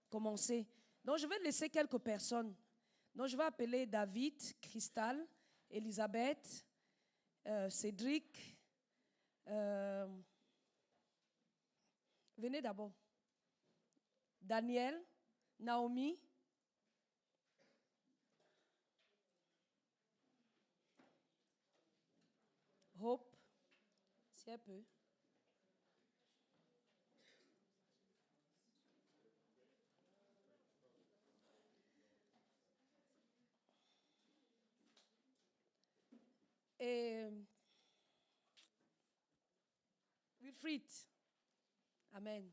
commencer. Donc, je vais laisser quelques personnes. Donc, je vais appeler David, Cristal, Elisabeth, Cédric. Venez d'abord. Daniel, Naomi. Hope, si elle peut. Et Wilfried. Amen.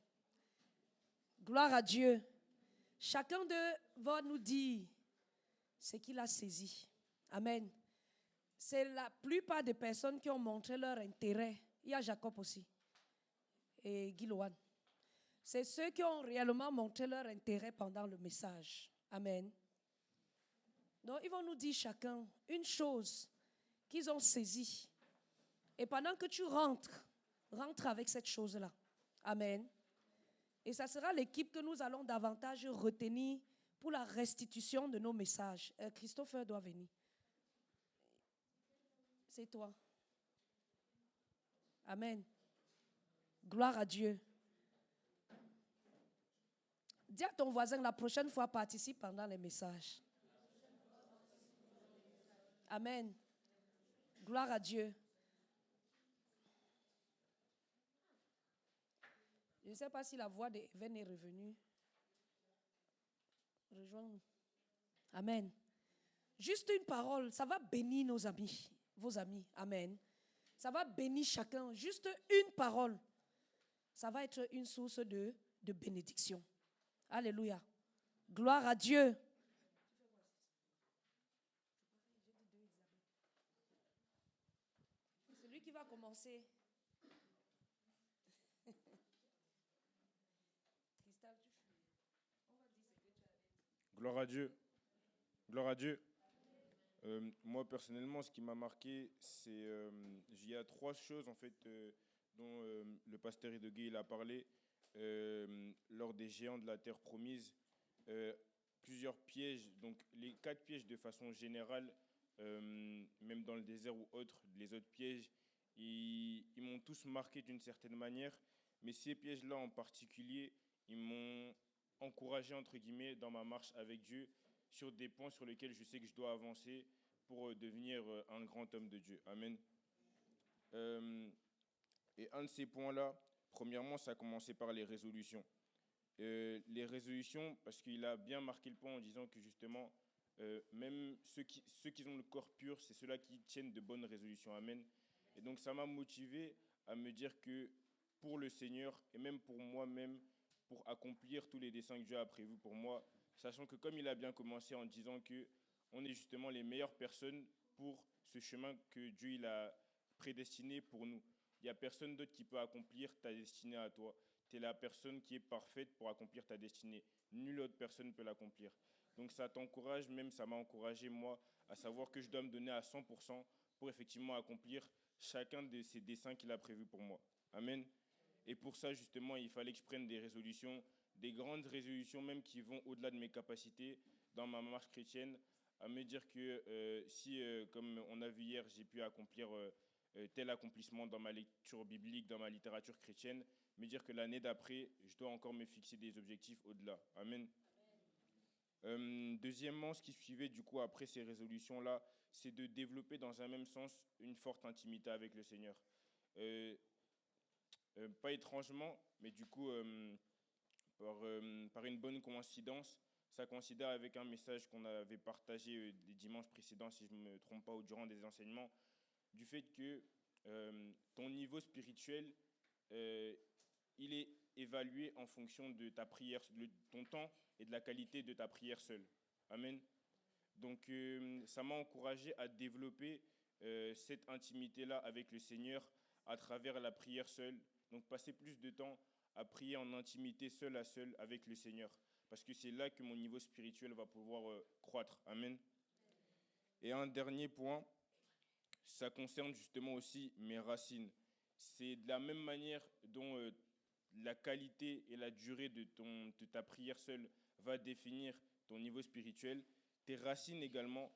Gloire à Dieu. Chacun d'eux va nous dire ce qu'il a saisi. Amen. C'est la plupart des personnes qui ont montré leur intérêt. Il y a Jacob aussi. Et Guiloan. C'est ceux qui ont réellement montré leur intérêt pendant le message. Amen. Donc, ils vont nous dire chacun une chose qu'ils ont saisie. Et pendant que tu rentre avec cette chose-là. Amen. Et ça sera l'équipe que nous allons davantage retenir pour la restitution de nos messages. Christopher doit venir. C'est toi. Amen. Gloire à Dieu. Dis à ton voisin, la prochaine fois, participe pendant les messages. Amen. Gloire à Dieu. Je ne sais pas si la voix d'Even est revenue. Rejoins-nous. Amen. Juste une parole, ça va bénir nos amis, vos amis. Amen. Ça va bénir chacun. Juste une parole. Ça va être une source de bénédiction. Alléluia. Gloire à Dieu. C'est lui qui va commencer. Gloire à Dieu. Gloire à Dieu. Moi, personnellement, ce qui m'a marqué, c'est il y a 3 choses en fait dont le pasteur Hidegui il a parlé lors des géants de la terre promise. Plusieurs pièges, donc les 4 pièges de façon générale, même dans le désert ou autre, les autres pièges, ils m'ont tous marqué d'une certaine manière, mais ces pièges-là en particulier, ils m'ont encouragé, entre guillemets, dans ma marche avec Dieu, sur des points sur lesquels je sais que je dois avancer pour devenir un grand homme de Dieu. Amen. Et un de ces points-là, premièrement, ça a commencé par les résolutions. Les résolutions, parce qu'il a bien marqué le point en disant que justement, même ceux qui ont le corps pur, c'est ceux-là qui tiennent de bonnes résolutions. Amen. Et donc ça m'a motivé à me dire que pour le Seigneur et même pour moi-même, pour accomplir tous les desseins que Dieu a prévus pour moi, sachant que comme il a bien commencé en disant qu'on est justement les meilleures personnes pour ce chemin que Dieu il a prédestiné pour nous. Il n'y a personne d'autre qui peut accomplir ta destinée à toi. Tu es la personne qui est parfaite pour accomplir ta destinée. Nulle autre personne ne peut l'accomplir. Donc ça t'encourage, même ça m'a encouragé moi, à savoir que je dois me donner à 100% pour effectivement accomplir chacun de ces desseins qu'il a prévus pour moi. Amen. Et pour ça, justement, il fallait que je prenne des résolutions, des grandes résolutions même qui vont au-delà de mes capacités dans ma marche chrétienne, à me dire que si, comme on a vu hier, j'ai pu accomplir tel accomplissement dans ma lecture biblique, dans ma littérature chrétienne, me dire que l'année d'après, je dois encore me fixer des objectifs au-delà. Amen. Deuxièmement, ce qui suivait du coup après ces résolutions-là, c'est de développer dans un même sens une forte intimité avec le Seigneur. Pas étrangement, mais du coup, par une bonne coïncidence, ça coïncidait avec un message qu'on avait partagé des dimanches précédents, si je ne me trompe pas, ou durant des enseignements, du fait que ton niveau spirituel, il est évalué en fonction de ta prière, de ton temps et de la qualité de ta prière seule. Amen. Donc, ça m'a encouragé à développer cette intimité-là avec le Seigneur à travers la prière seule. Donc, passer plus de temps à prier en intimité, seul à seul, avec le Seigneur. Parce que c'est là que mon niveau spirituel va pouvoir croître. Amen. Et un dernier point, ça concerne justement aussi mes racines. C'est de la même manière dont la qualité et la durée de ta prière seule va définir ton niveau spirituel. Tes racines également,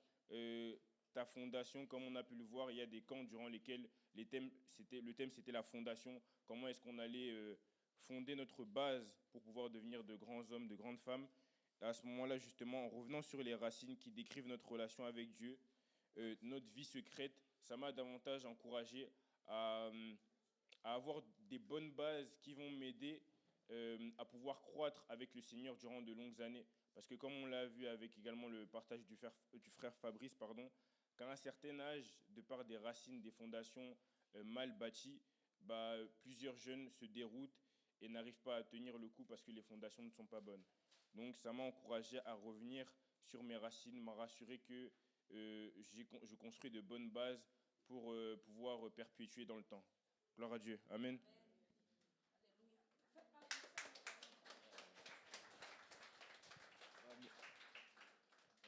ta fondation, comme on a pu le voir, il y a des camps durant lesquels le thème c'était la fondation. Comment est-ce qu'on allait fonder notre base pour pouvoir devenir de grands hommes, de grandes femmes. À ce moment-là, justement, en revenant sur les racines qui décrivent notre relation avec Dieu, notre vie secrète, ça m'a davantage encouragé à, à avoir des bonnes bases qui vont m'aider à pouvoir croître avec le Seigneur durant de longues années. Parce que comme on l'a vu avec également le partage du frère Fabrice, pardon, qu'à un certain âge, de par des racines, des fondations mal bâties, bah, plusieurs jeunes se déroutent et n'arrivent pas à tenir le coup parce que les fondations ne sont pas bonnes. Donc ça m'a encouragé à revenir sur mes racines, m'a rassuré que je construis de bonnes bases pour pouvoir perpétuer dans le temps. Gloire à Dieu. Amen.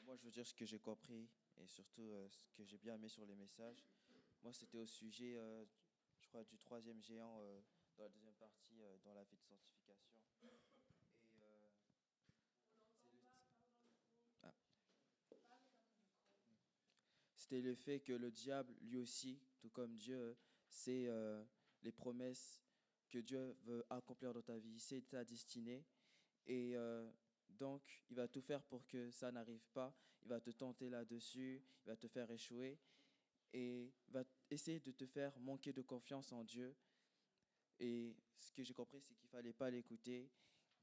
Moi, je veux dire ce que j'ai compris et surtout ce que j'ai bien aimé sur les messages. Moi, c'était au sujet, je crois, du troisième géant dans la deuxième partie, dans la vie de sanctification. Et ah, c'était le fait que le diable, lui aussi, tout comme Dieu, sait les promesses que Dieu veut accomplir dans ta vie, c'est ta destinée. Et donc, il va tout faire pour que ça n'arrive pas. Il va te tenter là-dessus, il va te faire échouer et va essayer de te faire manquer de confiance en Dieu. Et ce que j'ai compris, c'est qu'il ne fallait pas l'écouter,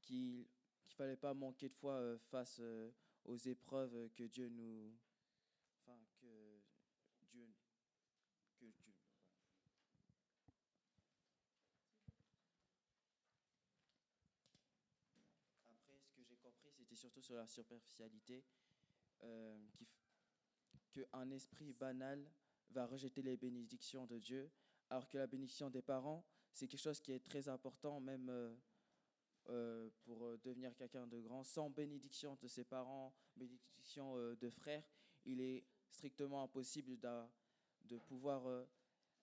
qu'il ne fallait pas manquer de foi face aux épreuves que Dieu nous... Enfin, Dieu... Que Dieu Après, ce que j'ai compris, c'était surtout sur la superficialité, qu'un esprit banal va rejeter les bénédictions de Dieu, alors que la bénédiction des parents, c'est quelque chose qui est très important, même pour devenir quelqu'un de grand. Sans bénédiction de ses parents, bénédiction de frères, il est strictement impossible de pouvoir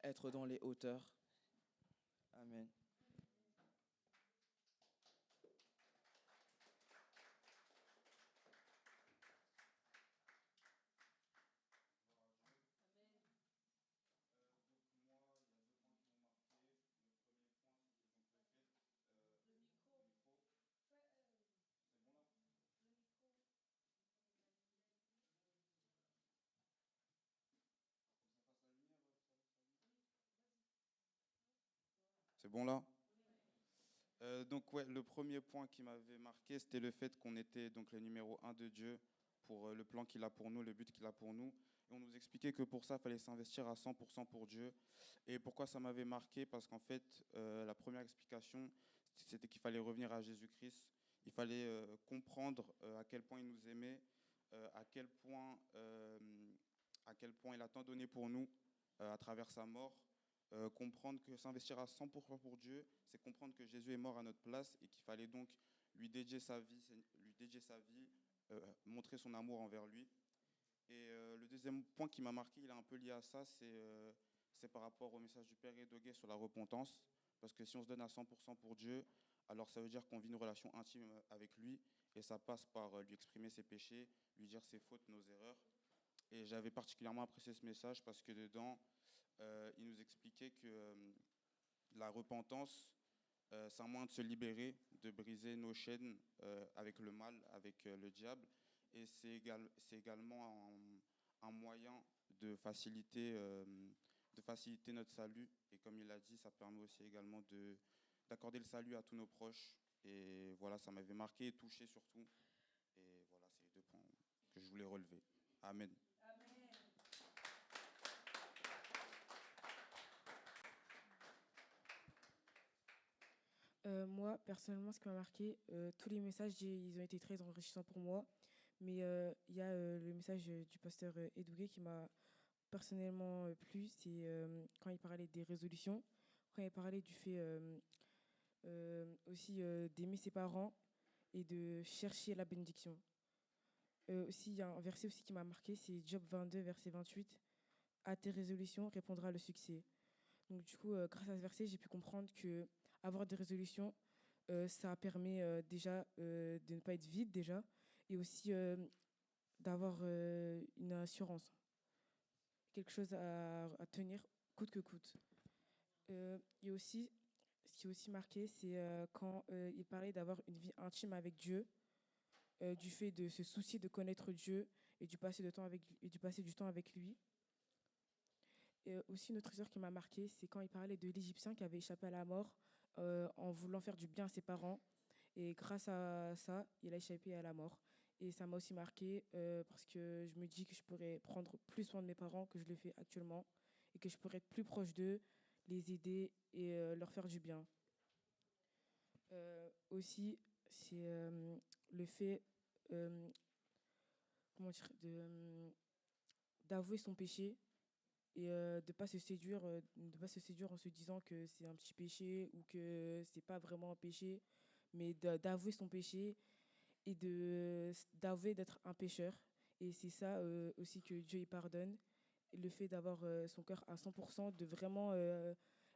être dans les hauteurs. Amen. C'est bon là? Donc ouais, le premier point qui m'avait marqué, c'était le fait qu'on était donc le numéro un de Dieu pour le plan qu'il a pour nous, le but qu'il a pour nous. Et on nous expliquait que pour ça, il fallait s'investir à 100% pour Dieu. Et pourquoi ça m'avait marqué? Parce qu'en fait, la première explication, c'était qu'il fallait revenir à Jésus-Christ. Il fallait comprendre à quel point il nous aimait, à quel point il a tant donné pour nous à travers sa mort. Comprendre que s'investir à 100% pour Dieu, c'est comprendre que Jésus est mort à notre place et qu'il fallait donc lui dédier sa vie, montrer son amour envers lui. Et le deuxième point qui m'a marqué, il est un peu lié à ça, c'est par rapport au message du Père Edoguet sur la repentance. Parce que si on se donne à 100% pour Dieu, alors ça veut dire qu'on vit une relation intime avec lui et ça passe par lui exprimer ses péchés, lui dire ses fautes, nos erreurs. Et j'avais particulièrement apprécié ce message parce que dedans, il nous expliquait que la repentance, c'est un moyen de se libérer, de briser nos chaînes avec le mal, avec le diable. Et c'est également un moyen de faciliter notre salut. Et comme il l'a dit, ça permet aussi également d'accorder le salut à tous nos proches. Et voilà, ça m'avait marqué et touché surtout. Et voilà, c'est les deux points que je voulais relever. Amen. Moi, personnellement, ce qui m'a marqué, tous les messages, ils ont été très enrichissants pour moi. Mais il y a le message du pasteur Edougué qui m'a personnellement plu. C'est quand il parlait des résolutions, quand il parlait du fait aussi d'aimer ses parents et de chercher la bénédiction. Aussi, il y a un verset aussi qui m'a marqué, c'est Job 22, verset 28. À tes résolutions répondra le succès. Donc du coup, grâce à ce verset, j'ai pu comprendre que avoir des résolutions, ça permet déjà de ne pas être vide déjà, et aussi d'avoir une assurance, quelque chose à tenir coûte que coûte. Et aussi, ce qui est aussi marqué, c'est quand il parlait d'avoir une vie intime avec Dieu, du fait de se soucier de connaître Dieu et du passer, du passer du temps avec lui. Et aussi, une autre histoire qui m'a marqué, c'est quand il parlait de l'Égyptien qui avait échappé à la mort en voulant faire du bien à ses parents. Et grâce à ça, il a échappé à la mort. Et ça m'a aussi marqué parce que je me dis que je pourrais prendre plus soin de mes parents que je le fais actuellement et que je pourrais être plus proche d'eux, les aider et leur faire du bien. Aussi, c'est le fait comment dire, d'avouer son péché et de pas se séduire en se disant que c'est un petit péché ou que c'est pas vraiment un péché, mais d'avouer son péché et d'avouer d'être un pécheur. Et c'est ça aussi que Dieu y pardonne. Et le fait d'avoir son cœur à 100%, de vraiment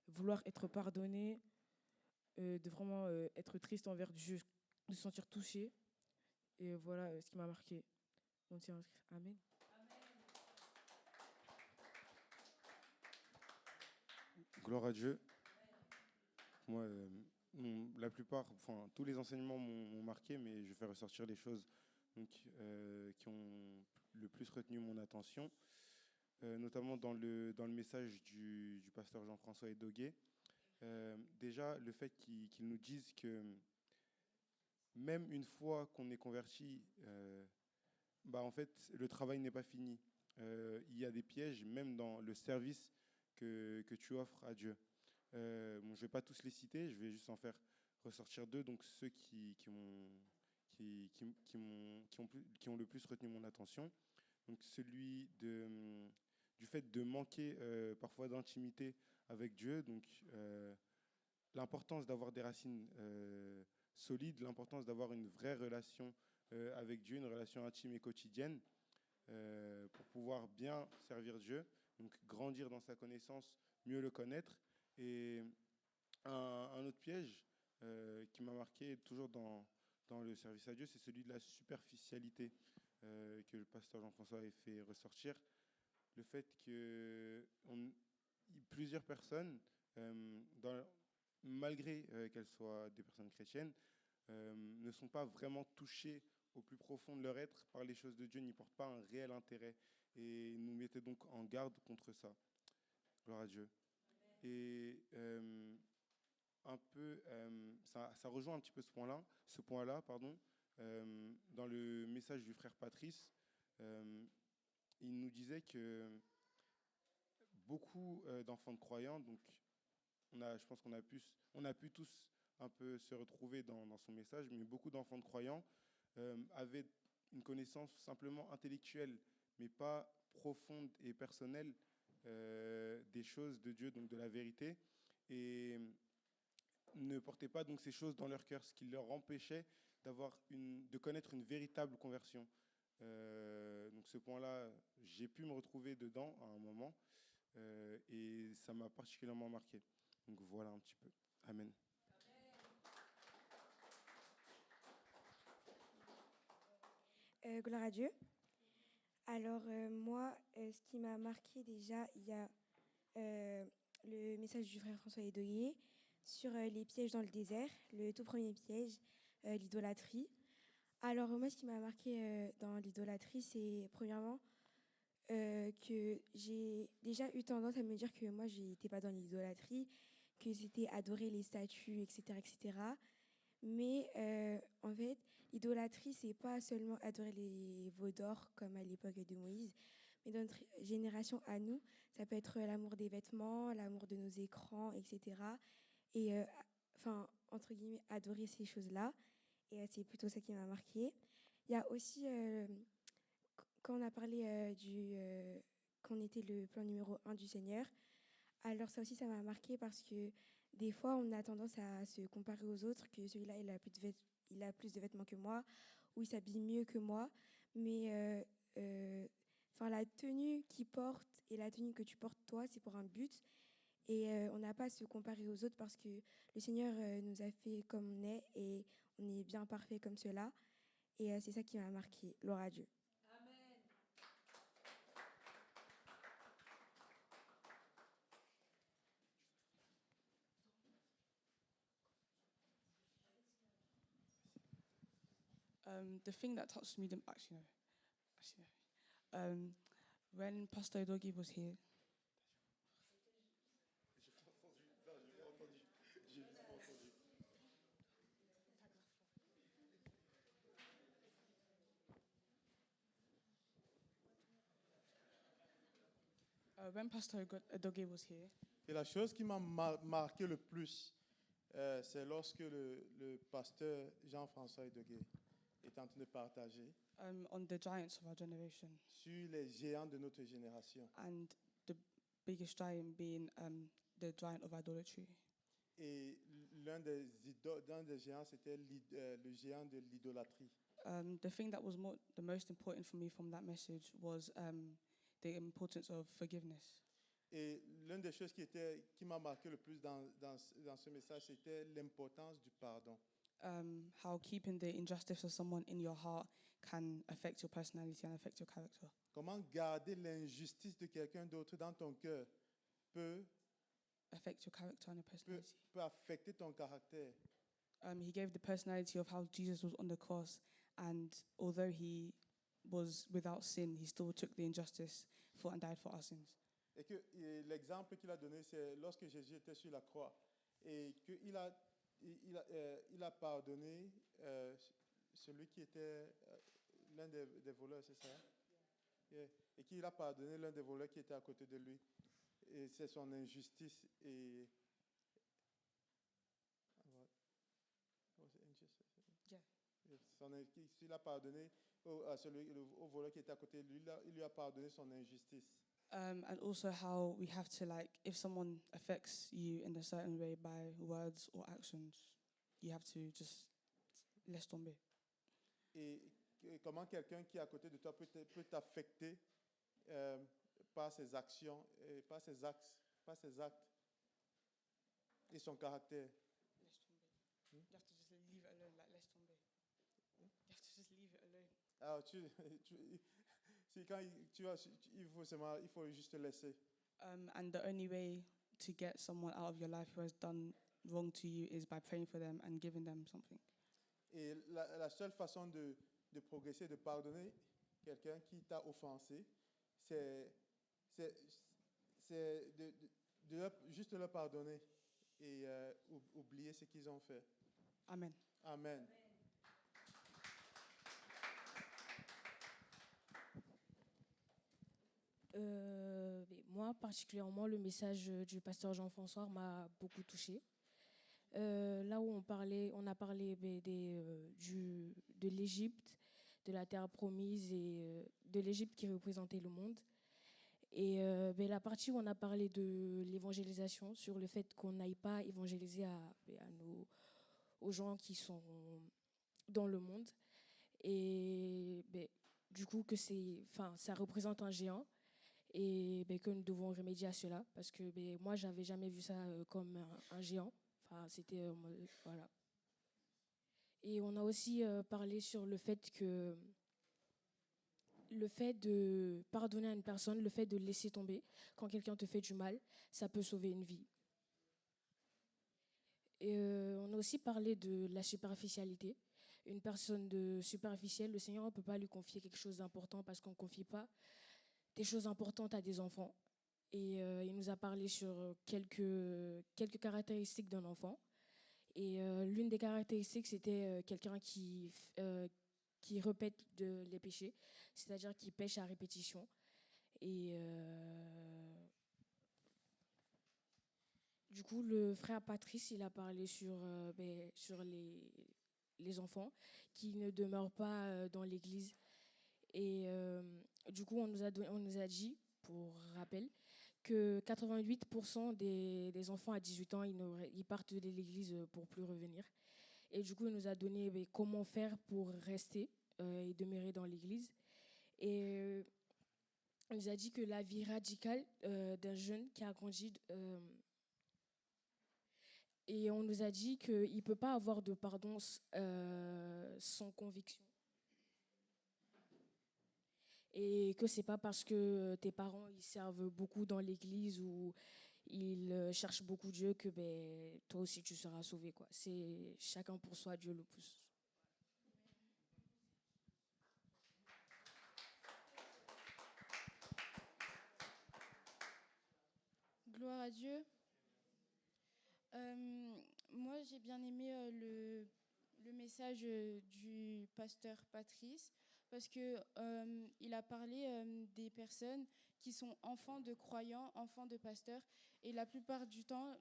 vouloir être pardonné, de vraiment être triste envers Dieu, de se sentir touché. Et voilà ce qui m'a marqué. On tient à inscrire. Amen. Gloire à Dieu. Moi, la plupart, enfin, tous les enseignements m'ont marqué, mais je vais faire ressortir les choses donc, qui ont le plus retenu mon attention, notamment dans le message du pasteur Jean-François Edoguet. Déjà, le fait qu'il nous dise que même une fois qu'on est converti, en fait, le travail n'est pas fini. Il y a des pièges, même dans le service que tu offres à Dieu. Je ne vais pas tous les citer, je vais juste en faire ressortir deux, donc ceux qui ont le plus retenu mon attention. Donc celui du fait de manquer parfois d'intimité avec Dieu, donc l'importance d'avoir des racines solides, l'importance d'avoir une vraie relation avec Dieu, une relation intime et quotidienne, pour pouvoir bien servir Dieu, donc grandir dans sa connaissance, mieux le connaître. Et un autre piège qui m'a marqué toujours dans le service à Dieu, c'est celui de la superficialité que le pasteur Jean-François avait fait ressortir. Le fait que plusieurs personnes, malgré qu'elles soient des personnes chrétiennes, ne sont pas vraiment touchées au plus profond de leur être par les choses de Dieu, n'y portent pas un réel intérêt. Et nous mettait donc en garde contre ça. Gloire à Dieu. Et un peu, ça rejoint un petit peu ce point-là, pardon. Dans le message du frère Patrice, il nous disait que beaucoup d'enfants de croyants, donc je pense qu'on a pu tous un peu se retrouver dans son message, mais beaucoup d'enfants de croyants avaient une connaissance simplement intellectuelle, mais pas profonde et personnelle des choses de Dieu, donc de la vérité, et ne portaient pas donc ces choses dans leur cœur, ce qui leur empêchait de connaître une véritable conversion. Donc ce point-là, j'ai pu me retrouver dedans à un moment, et ça m'a particulièrement marqué. Donc voilà un petit peu. Amen. Gloire à Dieu. Alors moi, ce qui m'a marqué déjà, il y a le message du frère François Edoguet sur les pièges dans le désert, le tout premier piège, l'idolâtrie. Alors moi, ce qui m'a marqué dans l'idolâtrie, c'est premièrement que j'ai déjà eu tendance à me dire que moi, je n'étais pas dans l'idolâtrie, que c'était adorer les statues, etc., etc. Mais en fait, l'idolâtrie, c'est pas seulement adorer les veaux d'or comme à l'époque de Moïse, mais dans notre génération à nous, ça peut être l'amour des vêtements, l'amour de nos écrans, etc. Et enfin, entre guillemets, adorer ces choses-là. Et c'est plutôt ça qui m'a marqué. Il y a aussi, quand on a parlé qu'on était le plan numéro 1 du Seigneur, alors ça aussi, ça m'a marqué parce que des fois, on a tendance à se comparer aux autres, que celui-là, il a plus de vêtements que moi, ou il s'habille mieux que moi. Mais la tenue qu'il porte et la tenue que tu portes toi, c'est pour un but. Et on n'a pas à se comparer aux autres parce que le Seigneur nous a fait comme on est et on est bien parfait comme cela. Et c'est ça qui m'a marqué. Gloire à Dieu. The thing that touched me, when Pastor Doggy was here, when Pastor Doggy was here, Et la chose qui m'a marqué le plus, c'est lorsque le pasteur Jean-François Edegué est en train de partager on the giants of our generation, sur les géants de notre génération. and the biggest giant being the giant of idolatry. Et l'un des géants, c'était le géant de l'idolâtrie. The thing that was the most important for me from that message was the importance of forgiveness. Et l'une des choses qui m'a marqué le plus dans ce message, c'était l'importance du pardon. How keeping the injustice of someone in your heart can affect your personality and affect your character. Comment garder l'injustice de quelqu'un d'autre dans ton cœur peut Affect your character and your personality. affecter ton caractère. He gave the personality of how Jesus was on the cross, and although he was without sin, he still took the injustice for and died for our sins. Et l'exemple qu'il a donné, c'est lorsque Jésus était sur la croix et qu'il a pardonné celui qui était l'un des voleurs, c'est ça? Yeah. Et qu'il a pardonné l'un des voleurs qui était à côté de lui. Et c'est son injustice et il a pardonné au voleur qui était à côté de lui, il lui a pardonné son injustice. And also how we have to, like, if someone affects you in a certain way by words or actions, you have to just laisse tomber. Et comment quelqu'un qui est à côté de toi peut t'affecter par ses actions, par ses actes et son caractère. You have to just leave it alone, like laisse tomber. You have to just leave it alone. Alors il faut juste laisser. And the only way to get someone out of your life who has done wrong to you is by praying for them and giving them something. Et la seule façon de progresser, de pardonner quelqu'un qui t'a offensé, c'est juste leur pardonner et oublier ce qu'ils ont fait. Amen. Amen. Moi, particulièrement, le message du pasteur Jean-François m'a beaucoup touchée. Là où on a parlé de l'Égypte, de la terre promise et de l'Égypte qui représentait le monde. Et la partie où on a parlé de l'évangélisation, sur le fait qu'on n'aille pas évangéliser aux gens qui sont dans le monde. Et du coup, ça représente un géant. Et que nous devons remédier à cela, parce que moi, j'avais jamais vu ça comme un géant. Enfin, c'était voilà. Et on a aussi parlé sur le fait de pardonner à une personne, le fait de laisser tomber quand quelqu'un te fait du mal, ça peut sauver une vie. Et on a aussi parlé de la superficialité. Une personne superficielle, le Seigneur ne peut pas lui confier quelque chose d'important parce qu'on ne confie pas des choses importantes à des enfants. Et il nous a parlé sur quelques caractéristiques d'un enfant. Et l'une des caractéristiques, c'était quelqu'un qui répète les péchés, c'est-à-dire qui pêche à répétition. Et du coup, le frère Patrice, il a parlé sur les enfants qui ne demeurent pas dans l'église. Et du coup, on nous a dit, pour rappel, que 88% des enfants à 18 ans, ils partent de l'église pour plus revenir. Et du coup, il nous a donné comment faire pour rester et demeurer dans l'église. Et il nous a dit que la vie radicale d'un jeune qui a grandi Et on nous a dit qu'il ne peut pas avoir de pardon sans conviction. Et que ce n'est pas parce que tes parents ils servent beaucoup dans l'église ou ils cherchent beaucoup Dieu que toi aussi tu seras sauvé, quoi. C'est chacun pour soi, Dieu le pousse. Gloire à Dieu. Moi, j'ai bien aimé le message du pasteur Patrice parce que il a parlé des personnes qui sont enfants de croyants, enfants de pasteurs. Et la plupart du temps,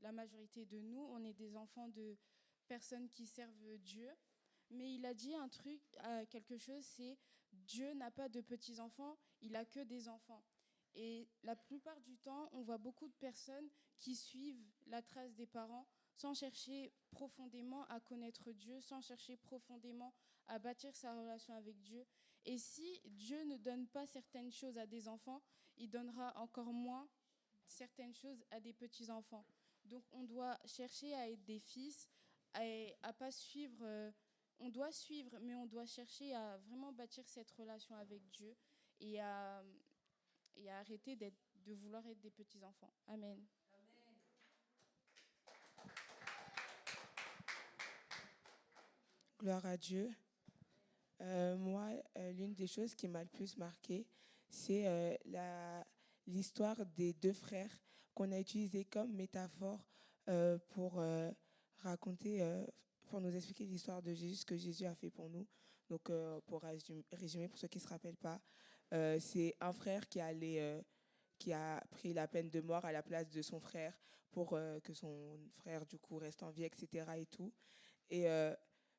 la majorité de nous, on est des enfants de personnes qui servent Dieu. Mais il a dit un truc, quelque chose, c'est Dieu n'a pas de petits-enfants, il a que des enfants. Et la plupart du temps, on voit beaucoup de personnes qui suivent la trace des parents sans chercher profondément à connaître Dieu, sans chercher profondément à bâtir sa relation avec Dieu. Et si Dieu ne donne pas certaines choses à des enfants, il donnera encore moins certaines choses à des petits-enfants. Donc on doit chercher à être des fils, à pas suivre, on doit suivre, mais on doit chercher à vraiment bâtir cette relation avec Dieu et à arrêter de vouloir être des petits-enfants. Amen. Gloire à Dieu. Moi, l'une des choses qui m'a le plus marquée, c'est l'histoire des deux frères qu'on a utilisé comme métaphore pour raconter, pour nous expliquer l'histoire de Jésus, ce que Jésus a fait pour nous. Donc, pour résumer, pour ceux qui ne se rappellent pas, c'est un frère qui a pris la peine de mort à la place de son frère pour que son frère, du coup, reste en vie, etc. et tout. Et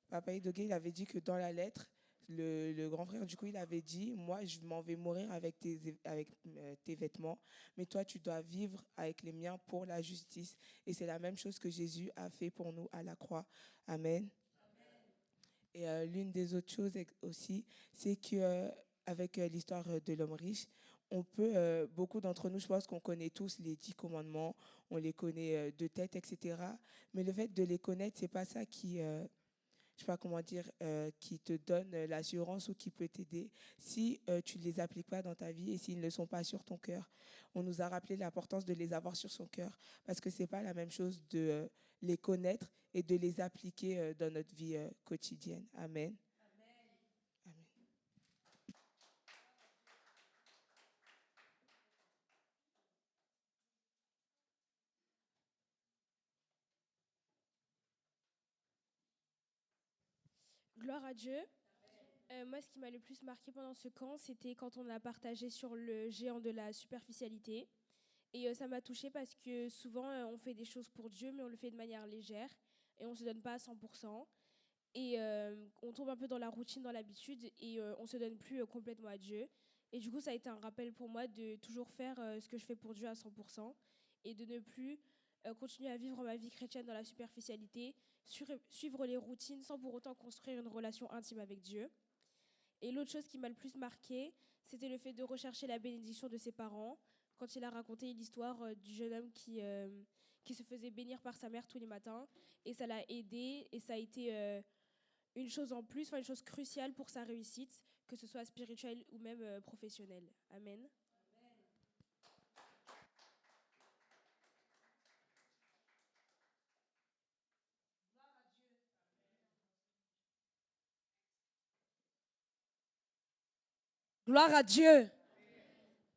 Papa Idogué, il avait dit que dans la lettre, le grand frère, du coup, il avait dit « Moi, je m'en vais mourir avec tes vêtements, mais toi, tu dois vivre avec les miens pour la justice. » Et c'est la même chose que Jésus a fait pour nous à la croix. Amen. Et l'une des autres choses aussi, c'est qu'avec l'histoire de l'homme riche, on peut, beaucoup d'entre nous, je pense qu'on connaît tous les 10 commandements, on les connaît de tête, etc. Mais le fait de les connaître, c'est pas ça qui, je sais pas comment dire, qui te donne l'assurance ou qui peut t'aider si tu ne les appliques pas dans ta vie et s'ils ne sont pas sur ton cœur. On nous a rappelé l'importance de les avoir sur son cœur parce que c'est pas la même chose de les connaître et de les appliquer dans notre vie quotidienne. Amen. Amen. Gloire à Dieu. Moi, ce qui m'a le plus marqué pendant ce camp, c'était quand on a partagé sur le géant de la superficialité. Et ça m'a touchée parce que souvent, on fait des choses pour Dieu, mais on le fait de manière légère et on ne se donne pas à 100%. Et on tombe un peu dans la routine, dans l'habitude, et on ne se donne plus complètement à Dieu. Et du coup, ça a été un rappel pour moi de toujours faire ce que je fais pour Dieu à 100% et de ne plus continuer à vivre ma vie chrétienne dans la superficialité, suivre les routines sans pour autant construire une relation intime avec Dieu. Et l'autre chose qui m'a le plus marqué, c'était le fait de rechercher la bénédiction de ses parents. Quand il a raconté l'histoire du jeune homme qui se faisait bénir par sa mère tous les matins. Et ça l'a aidé et ça a été une chose en plus, une chose cruciale pour sa réussite, que ce soit spirituelle ou même professionnelle. Amen. Gloire à Dieu.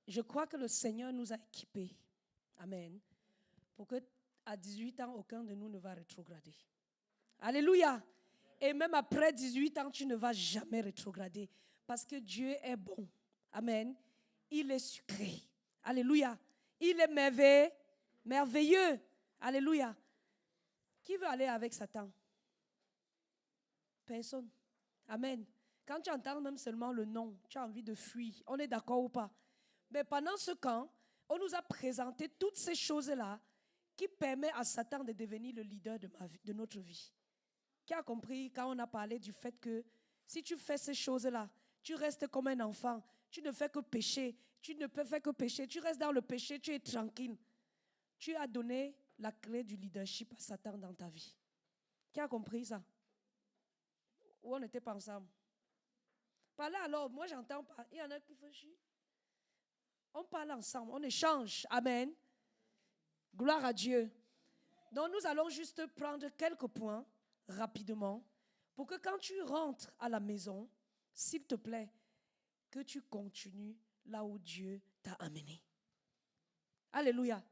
Je crois que le Seigneur nous a équipés. Amen. Pour que à 18 ans, aucun de nous ne va rétrograder. Alléluia. Et même après 18 ans, tu ne vas jamais rétrograder. Parce que Dieu est bon. Amen. Il est sucré. Alléluia. Il est merveilleux. Alléluia. Qui veut aller avec Satan? Personne. Amen. Quand tu entends même seulement le nom, tu as envie de fuir. On est d'accord ou pas? Mais pendant ce camp, on nous a présenté toutes ces choses-là qui permettent à Satan de devenir le leader de notre vie. Qui a compris quand on a parlé du fait que si tu fais ces choses-là, tu restes comme un enfant, tu ne fais que pécher, tu ne peux faire que pécher, tu restes dans le péché, tu es tranquille. Tu as donné la clé du leadership à Satan dans ta vie. Qui a compris ça? Ou on n'était pas ensemble? Parlez alors, moi j'entends pas. Il y en a qui font chier. On parle ensemble, on échange. Amen. Gloire à Dieu. Donc nous allons juste prendre quelques points rapidement pour que quand tu rentres à la maison, s'il te plaît, que tu continues là où Dieu t'a amené. Alléluia.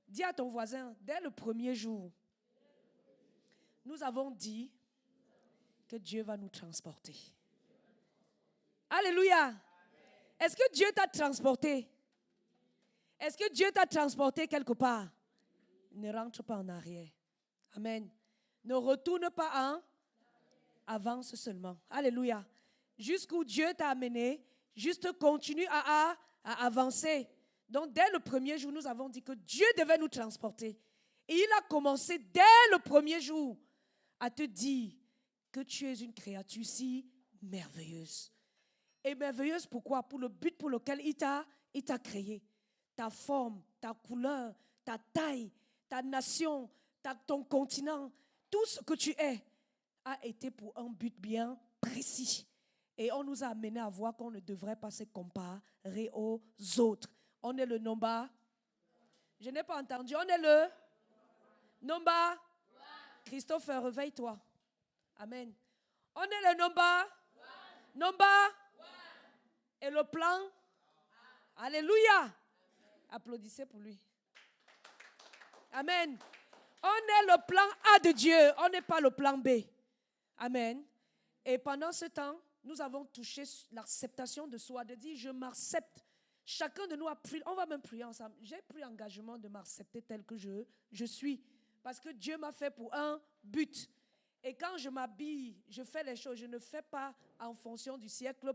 Dis à ton voisin, dès le premier jour, nous avons dit que Dieu va nous transporter. Alléluia. Est-ce que Dieu t'a transporté? Est-ce que Dieu t'a transporté quelque part? Ne rentre pas en arrière. Amen. Ne retourne pas en avance seulement. Alléluia. Jusqu'où Dieu t'a amené, juste continue à avancer. Donc, dès le premier jour, nous avons dit que Dieu devait nous transporter. Et il a commencé dès le premier jour à te dire que tu es une créature si merveilleuse. Et merveilleuse pourquoi? Pour le but pour lequel il t'a créé. Ta forme, ta couleur, ta taille, ta nation, ton continent, tout ce que tu es a été pour un but bien précis. Et on nous a amené à voir qu'on ne devrait pas se comparer aux autres. On est le number. Je n'ai pas entendu. On est le number. Christopher, réveille-toi. Amen. On est le number. Number. Et le plan. Alléluia. Applaudissez pour lui. Amen. On est le plan A de Dieu. On n'est pas le plan B. Amen. Et pendant ce temps, nous avons touché l'acceptation de soi, de dire je m'accepte. Chacun de nous a pris, on va même prier ensemble. J'ai pris engagement de m'accepter tel que je suis. Parce que Dieu m'a fait pour un but. Et quand je m'habille, je fais les choses, je ne fais pas en fonction du siècle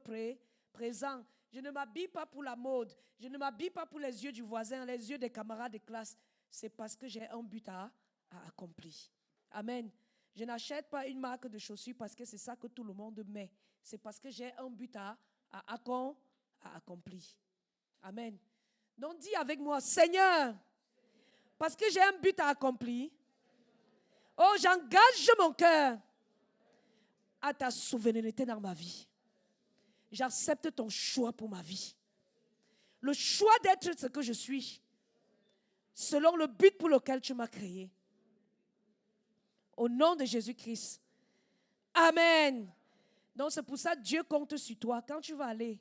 présent. Je ne m'habille pas pour la mode. Je ne m'habille pas pour les yeux du voisin, les yeux des camarades de classe. C'est parce que j'ai un but à accomplir. Amen. Je n'achète pas une marque de chaussures parce que c'est ça que tout le monde met. C'est parce que j'ai un but à accomplir. Amen. Donc dis avec moi, Seigneur, parce que j'ai un but à accomplir, oh, j'engage mon cœur à ta souveraineté dans ma vie. J'accepte ton choix pour ma vie. Le choix d'être ce que je suis, selon le but pour lequel tu m'as créé. Au nom de Jésus-Christ. Amen. Donc c'est pour ça que Dieu compte sur toi. Quand tu vas aller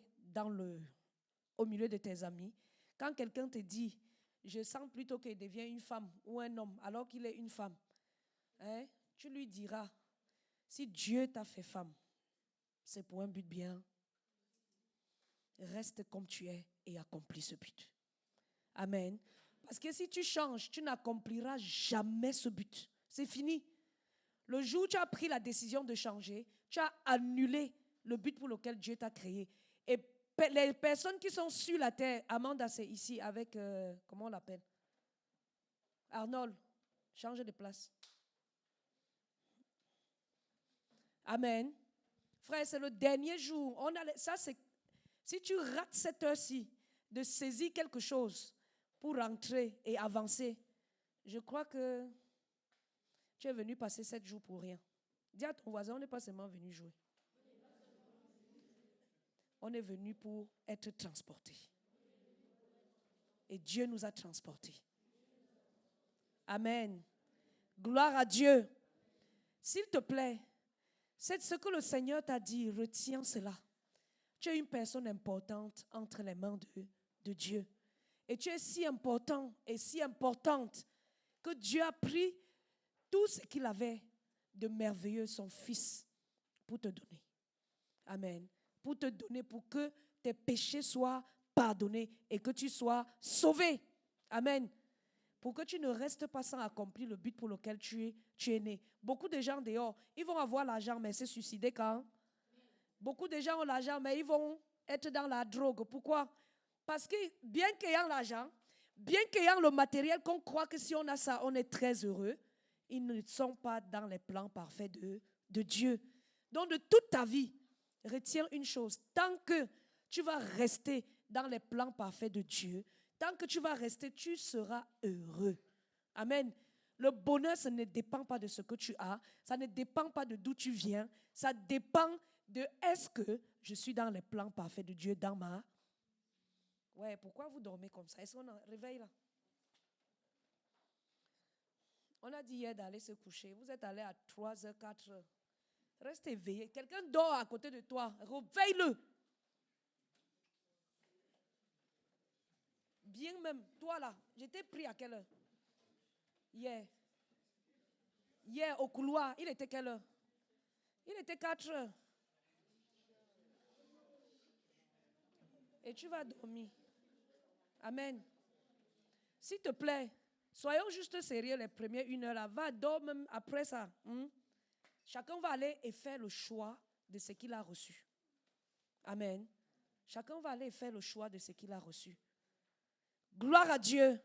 au milieu de tes amis, quand quelqu'un te dit, je sens plutôt qu'il devient une femme ou un homme alors qu'il est une femme, tu lui diras, si Dieu t'a fait femme, c'est pour un but bien. Reste comme tu es et accomplis ce but. Amen. Parce que si tu changes, tu n'accompliras jamais ce but. C'est fini. Le jour où tu as pris la décision de changer, tu as annulé le but pour lequel Dieu t'a créé. Et les personnes qui sont sur la terre, Amanda, c'est ici avec, comment on l'appelle? Arnold, change de place. Amen. Frère, c'est le dernier jour. Si tu rates cette heure-ci de saisir quelque chose pour rentrer et avancer, je crois que tu es venu passer 7 jours pour rien. Dis à ton voisin, on n'est pas seulement venu jouer. On est venu pour être transporté. Et Dieu nous a transportés. Amen. Gloire à Dieu. S'il te plaît, c'est ce que le Seigneur t'a dit, retiens cela. Tu es une personne importante entre les mains de Dieu. Et tu es si important et si importante que Dieu a pris tout ce qu'il avait de merveilleux, son Fils, pour te donner. Amen. Pour te donner, pour que tes péchés soient pardonnés et que tu sois sauvé. Amen. Pour que tu ne restes pas sans accomplir le but pour lequel tu es né. Beaucoup de gens dehors, ils vont avoir l'argent, mais se suicider quand? Beaucoup de gens ont l'argent, mais ils vont être dans la drogue. Pourquoi? Parce que bien qu'ayant l'argent, bien qu'ayant le matériel, qu'on croit que si on a ça, on est très heureux, ils ne sont pas dans les plans parfaits de Dieu. Donc de toute ta vie, retiens une chose. Tant que tu vas rester dans les plans parfaits de Dieu, tant que tu vas rester, tu seras heureux. Amen. Le bonheur, ça ne dépend pas de ce que tu as. Ça ne dépend pas de d'où tu viens. Ça dépend de est-ce que je suis dans les plans parfaits de Dieu dans ma... Ouais, pourquoi vous dormez comme ça? Est-ce qu'on a réveille là? On a dit hier d'aller se coucher. Vous êtes allé à 3h, 4h. Reste éveillé. Quelqu'un dort à côté de toi. Réveille-le. Bien même. Toi là, j'étais pris à quelle heure? Hier. Hier, au couloir, il était quelle heure? Il était 4h. Et tu vas dormir. Amen. S'il te plaît, soyons juste sérieux les premières 1 heure là. Va dormir même après ça. Chacun va aller et faire le choix de ce qu'il a reçu. Amen. Chacun va aller et faire le choix de ce qu'il a reçu. Gloire à Dieu.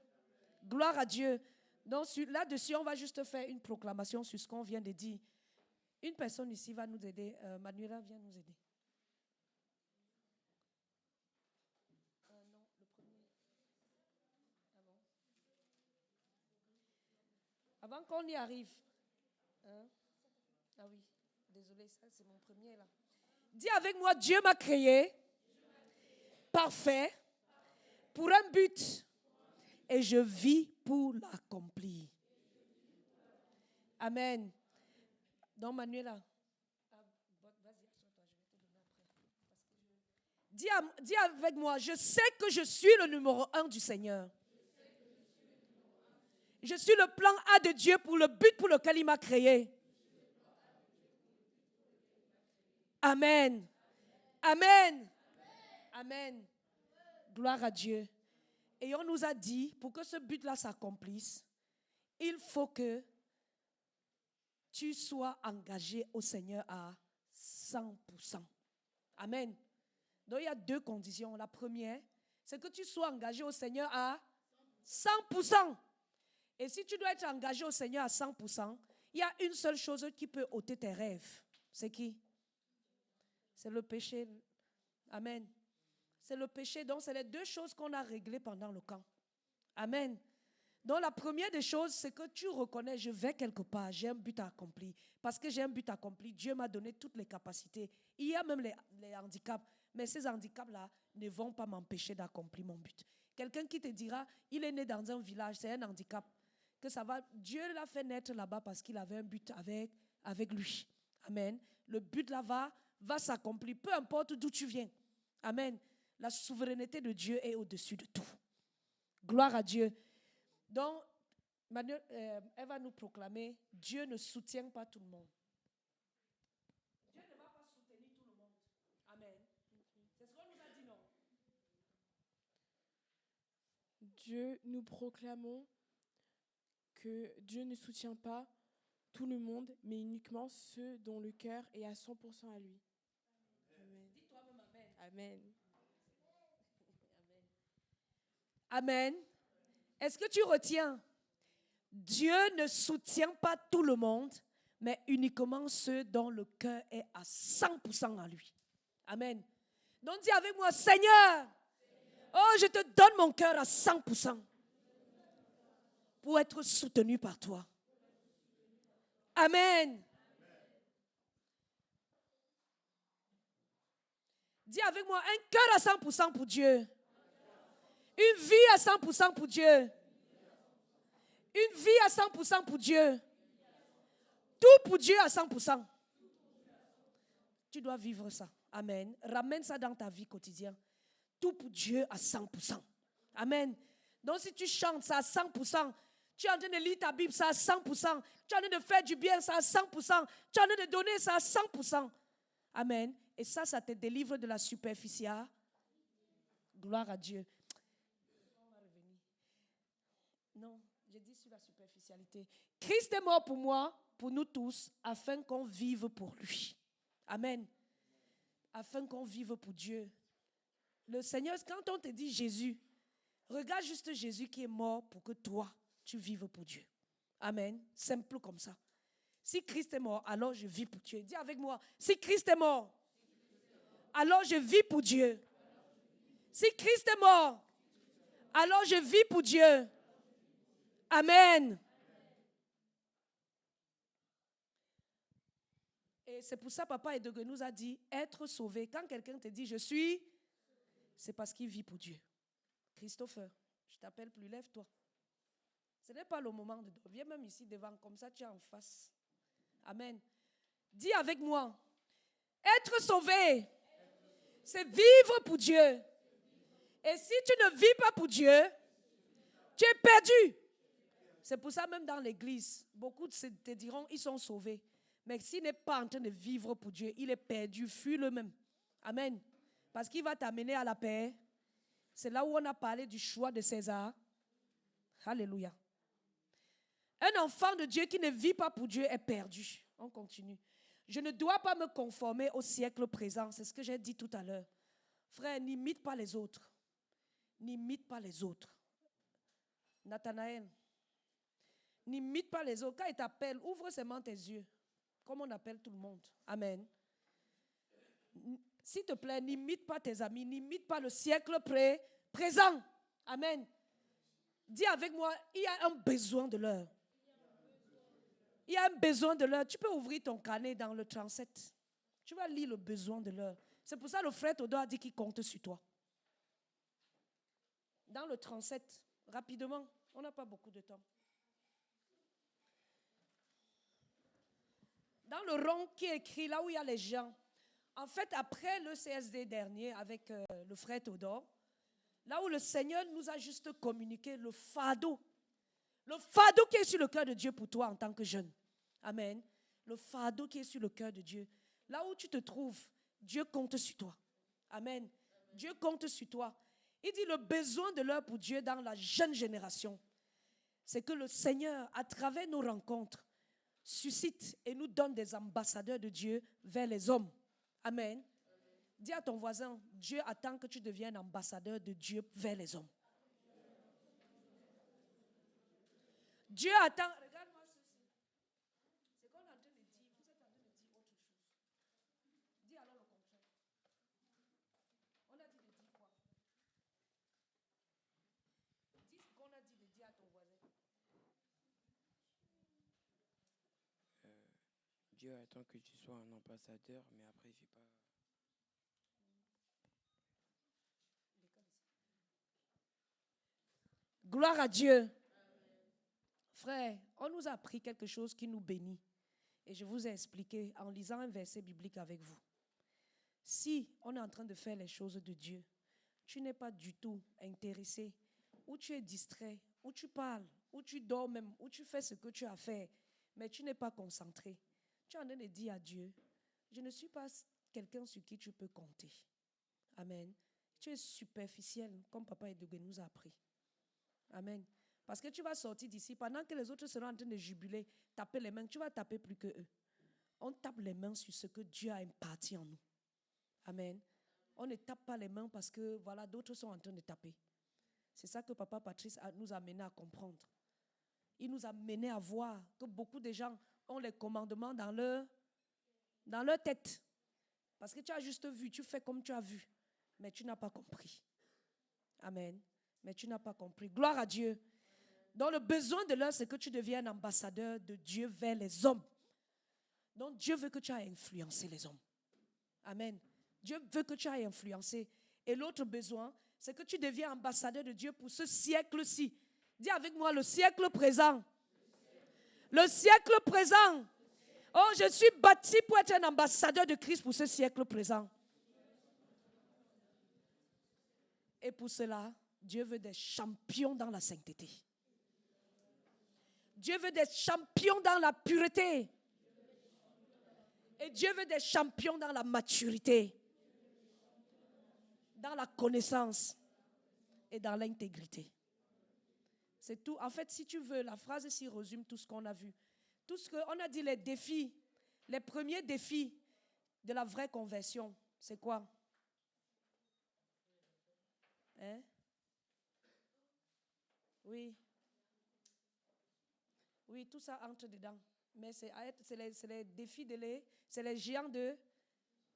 Gloire à Dieu. Donc là-dessus, on va juste faire une proclamation sur ce qu'on vient de dire. Une personne ici va nous aider. Manuela vient nous aider. Non, le premier. Avant qu'on y arrive. Ah oui, désolé, ça c'est mon premier là. Dis avec moi, Dieu m'a créé parfait pour un but et je vis pour l'accomplir. Amen. Donc Manuela, vas-y, assure-toi, je vais te donner après. Dis avec moi, je sais que je suis le numéro 1 du Seigneur. Je suis le plan A de Dieu pour le but pour lequel il m'a créé. Amen. Amen. Amen. Gloire à Dieu. Et on nous a dit, pour que ce but-là s'accomplisse, il faut que tu sois engagé au Seigneur à 100%. Amen. Donc il y a 2 conditions. La première, c'est que tu sois engagé au Seigneur à 100%. Et si tu dois être engagé au Seigneur à 100%, il y a une seule chose qui peut ôter tes rêves. C'est qui? C'est le péché. Amen. C'est le péché. Donc, c'est les 2 choses qu'on a réglées pendant le camp. Amen. Donc, la première des choses, c'est que tu reconnais, je vais quelque part, j'ai un but à accomplir. Parce que j'ai un but accompli, Dieu m'a donné toutes les capacités. Il y a même les handicaps. Mais ces handicaps-là ne vont pas m'empêcher d'accomplir mon but. Quelqu'un qui te dira, il est né dans un village, c'est un handicap. Que ça va, Dieu l'a fait naître là-bas parce qu'il avait un but avec lui. Amen. Le but là va s'accomplir, peu importe d'où tu viens. Amen. La souveraineté de Dieu est au-dessus de tout. Gloire à Dieu. Donc, elle va nous proclamer, Dieu ne soutient pas tout le monde. Dieu ne va pas soutenir tout le monde. Amen. C'est ce qu'on nous a dit, non? Dieu, nous proclamons que Dieu ne soutient pas tout le monde, mais uniquement ceux dont le cœur est à 100% à lui. Amen. Dis toi-même Amen. Amen. Amen. Est-ce que tu retiens? Dieu ne soutient pas tout le monde, mais uniquement ceux dont le cœur est à 100% à lui. Amen. Donc dis avec moi, Seigneur, oh, je te donne mon cœur à 100% pour être soutenu par toi. Amen. Dis avec moi, un cœur à 100% pour Dieu. Une vie à 100% pour Dieu. Une vie à 100% pour Dieu. Tout pour Dieu à 100%. Tu dois vivre ça. Amen. Ramène ça dans ta vie quotidienne. Tout pour Dieu à 100%. Amen. Donc si tu chantes ça à 100%, tu es en train de lire ta Bible ça à 100%, tu es en train de faire du bien ça à 100%, tu es en train de donner ça à 100%. Amen. Et ça te délivre de la superficie. Gloire à Dieu. On va revenir. Non, j'ai dit sur la superficialité. Christ est mort pour moi, pour nous tous, afin qu'on vive pour lui. Amen. Afin qu'on vive pour Dieu. Le Seigneur, quand on te dit Jésus, regarde juste Jésus qui est mort pour que toi, tu vives pour Dieu. Amen. Simple comme ça. Si Christ est mort, alors je vis pour Dieu. Dis avec moi, si Christ est mort, alors je vis pour Dieu. Si Christ est mort, alors je vis pour Dieu. Amen. Et c'est pour ça, Papa Edougue nous a dit, être sauvé. Quand quelqu'un te dit, je suis, c'est parce qu'il vit pour Dieu. Christopher, je t'appelle plus, lève-toi. Ce n'est pas le moment de dormir. Viens même ici devant, comme ça tu es en face. Amen. Dis avec moi, être sauvé, c'est vivre pour Dieu. Et si tu ne vis pas pour Dieu, tu es perdu. C'est pour ça même dans l'église, beaucoup te diront, ils sont sauvés. Mais s'il n'est pas en train de vivre pour Dieu, il est perdu, fuis le même. Amen. Parce qu'il va t'amener à la paix. C'est là où on a parlé du choix de César. Alléluia. Un enfant de Dieu qui ne vit pas pour Dieu est perdu. On continue. Je ne dois pas me conformer au siècle présent. C'est ce que j'ai dit tout à l'heure. Frère, n'imite pas les autres. N'imite pas les autres. Nathanaël, n'imite pas les autres. Quand il t'appelle, ouvre seulement tes yeux. Comme on appelle tout le monde. Amen. S'il te plaît, n'imite pas tes amis. N'imite pas le siècle présent. Amen. Dis avec moi, il y a un besoin de l'heure. Il y a un besoin de l'heure. Tu peux ouvrir ton carnet dans le 37. Tu vas lire le besoin de l'heure. C'est pour ça que le frère Théodore a dit qu'il compte sur toi. Dans le 37, rapidement, on n'a pas beaucoup de temps. Dans le rond qui est écrit, là où il y a les gens, en fait, après le CSD dernier avec le frère Théodore, là où le Seigneur nous a juste communiqué le fardeau qui est sur le cœur de Dieu pour toi en tant que jeune. Amen. Le fardeau qui est sur le cœur de Dieu. Là où tu te trouves, Dieu compte sur toi. Amen. Dieu compte sur toi. Il dit le besoin de l'heure pour Dieu dans la jeune génération, c'est que le Seigneur, à travers nos rencontres, suscite et nous donne des ambassadeurs de Dieu vers les hommes. Amen. Dis à ton voisin, Dieu attend que tu deviennes ambassadeur de Dieu vers les hommes. Dieu attend. Regarde-moi ceci. C'est qu'on est en train de dire. Vous êtes en train de dire autre chose. Dis alors le contraire. On a dit de dire quoi? Dis ce qu'on a dit de dire à ton voisin. Dieu attend que tu sois un ambassadeur, mais après, j'ai pas. Gloire à Dieu. Frère, on nous a appris quelque chose qui nous bénit. Et je vous ai expliqué en lisant un verset biblique avec vous. Si on est en train de faire les choses de Dieu, tu n'es pas du tout intéressé, ou tu es distrait, ou tu parles, ou tu dors même, ou tu fais ce que tu as fait, mais tu n'es pas concentré. Tu es en train de dire à Dieu, je ne suis pas quelqu'un sur qui tu peux compter. Amen. Tu es superficiel, comme Papa Edougue nous a appris. Amen. Parce que tu vas sortir d'ici, pendant que les autres seront en train de jubiler, taper les mains, tu vas taper plus que eux. On tape les mains sur ce que Dieu a imparti en nous. Amen. On ne tape pas les mains parce que voilà, d'autres sont en train de taper. C'est ça que Papa Patrice nous a amené à comprendre. Il nous a amené à voir que beaucoup de gens ont les commandements dans leur tête. Parce que tu as juste vu, tu fais comme tu as vu, mais tu n'as pas compris. Amen. Mais tu n'as pas compris. Gloire à Dieu. Donc le besoin de l'heure, c'est que tu deviennes ambassadeur de Dieu vers les hommes. Donc Dieu veut que tu aies influencé les hommes. Amen. Dieu veut que tu aies influencé. Et l'autre besoin, c'est que tu deviens ambassadeur de Dieu pour ce siècle-ci. Dis avec moi, le siècle présent. Le siècle présent. Oh, je suis bâti pour être un ambassadeur de Christ pour ce siècle présent. Et pour cela, Dieu veut des champions dans la sainteté. Dieu veut des champions dans la pureté. Et Dieu veut des champions dans la maturité, dans la connaissance et dans l'intégrité. C'est tout. En fait, si tu veux, la phrase ici résume tout ce qu'on a vu. Tout ce qu'on a dit, les défis, les premiers défis de la vraie conversion, c'est quoi? Hein? Oui. Oui, tout ça entre dedans. Mais c'est les défis c'est les géants de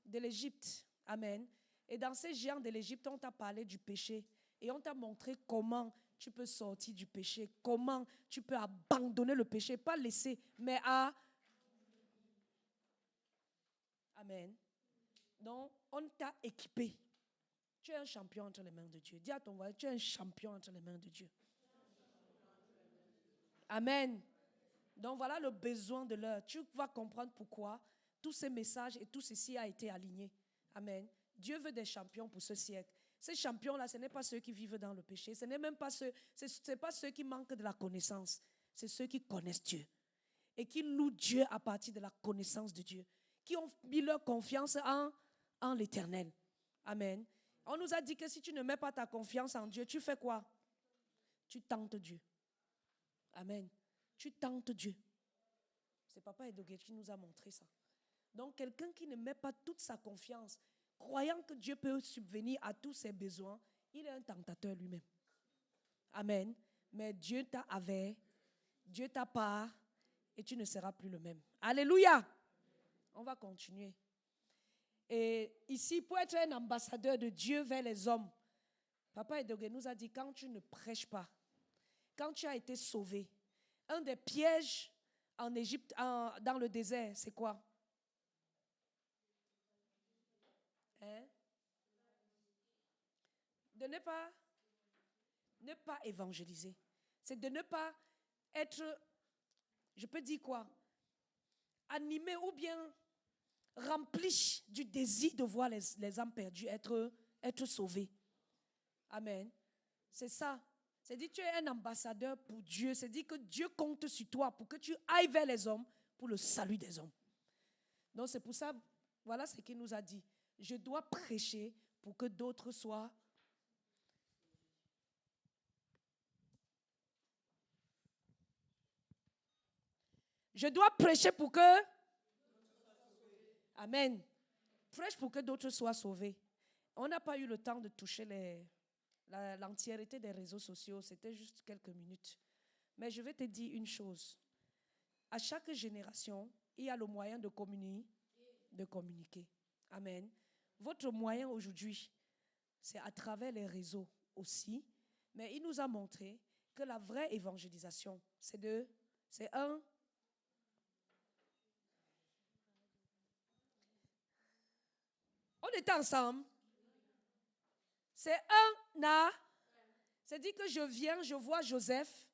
l'Égypte. Amen. Et dans ces géants de l'Égypte, on t'a parlé du péché. Et on t'a montré comment tu peux sortir du péché. Comment tu peux abandonner le péché. Pas laisser, mais à... Amen. Donc, on t'a équipé. Tu es un champion entre les mains de Dieu. Dis à ton voisin, tu es un champion entre les mains de Dieu. Amen. Donc, voilà le besoin de l'heure. Tu vas comprendre pourquoi tous ces messages et tout ceci a été aligné. Amen. Dieu veut des champions pour ce siècle. Ces champions-là, ce n'est pas ceux qui vivent dans le péché. Ce n'est même pas c'est pas ceux qui manquent de la connaissance. C'est ceux qui connaissent Dieu. Et qui louent Dieu à partir de la connaissance de Dieu. Qui ont mis leur confiance en l'Éternel. Amen. On nous a dit que si tu ne mets pas ta confiance en Dieu, tu fais quoi? Tu tentes Dieu. Amen. Tu tentes Dieu. C'est Papa Edogué qui nous a montré ça. Donc, quelqu'un qui ne met pas toute sa confiance, croyant que Dieu peut subvenir à tous ses besoins, il est un tentateur lui-même. Amen. Mais Dieu t'a avec, Dieu t'a part, et tu ne seras plus le même. Alléluia. On va continuer. Et ici, pour être un ambassadeur de Dieu vers les hommes, Papa Edogué nous a dit, quand tu ne prêches pas, quand tu as été sauvé, un des pièges en Égypte, dans le désert, c'est quoi? Hein? De ne pas évangéliser. C'est de ne pas être, je peux dire quoi? Animé ou bien rempli du désir de voir les âmes perdues être sauvées. Amen. C'est ça. C'est dit que tu es un ambassadeur pour Dieu. C'est dit que Dieu compte sur toi pour que tu ailles vers les hommes pour le salut des hommes. Donc c'est pour ça, voilà ce qu'il nous a dit. Je dois prêcher pour que d'autres soient. Je dois prêcher pour que. Amen. Prêche pour que d'autres soient sauvés. On n'a pas eu le temps de toucher l'entièreté des réseaux sociaux. C'était juste quelques minutes. Mais je vais te dire une chose. À chaque génération, il y a le moyen de communiquer. Amen. Votre moyen aujourd'hui, c'est à travers les réseaux aussi. Mais il nous a montré que la vraie évangélisation, c'est un. On était ensemble. C'est c'est-à-dire que je viens, je vois Joseph,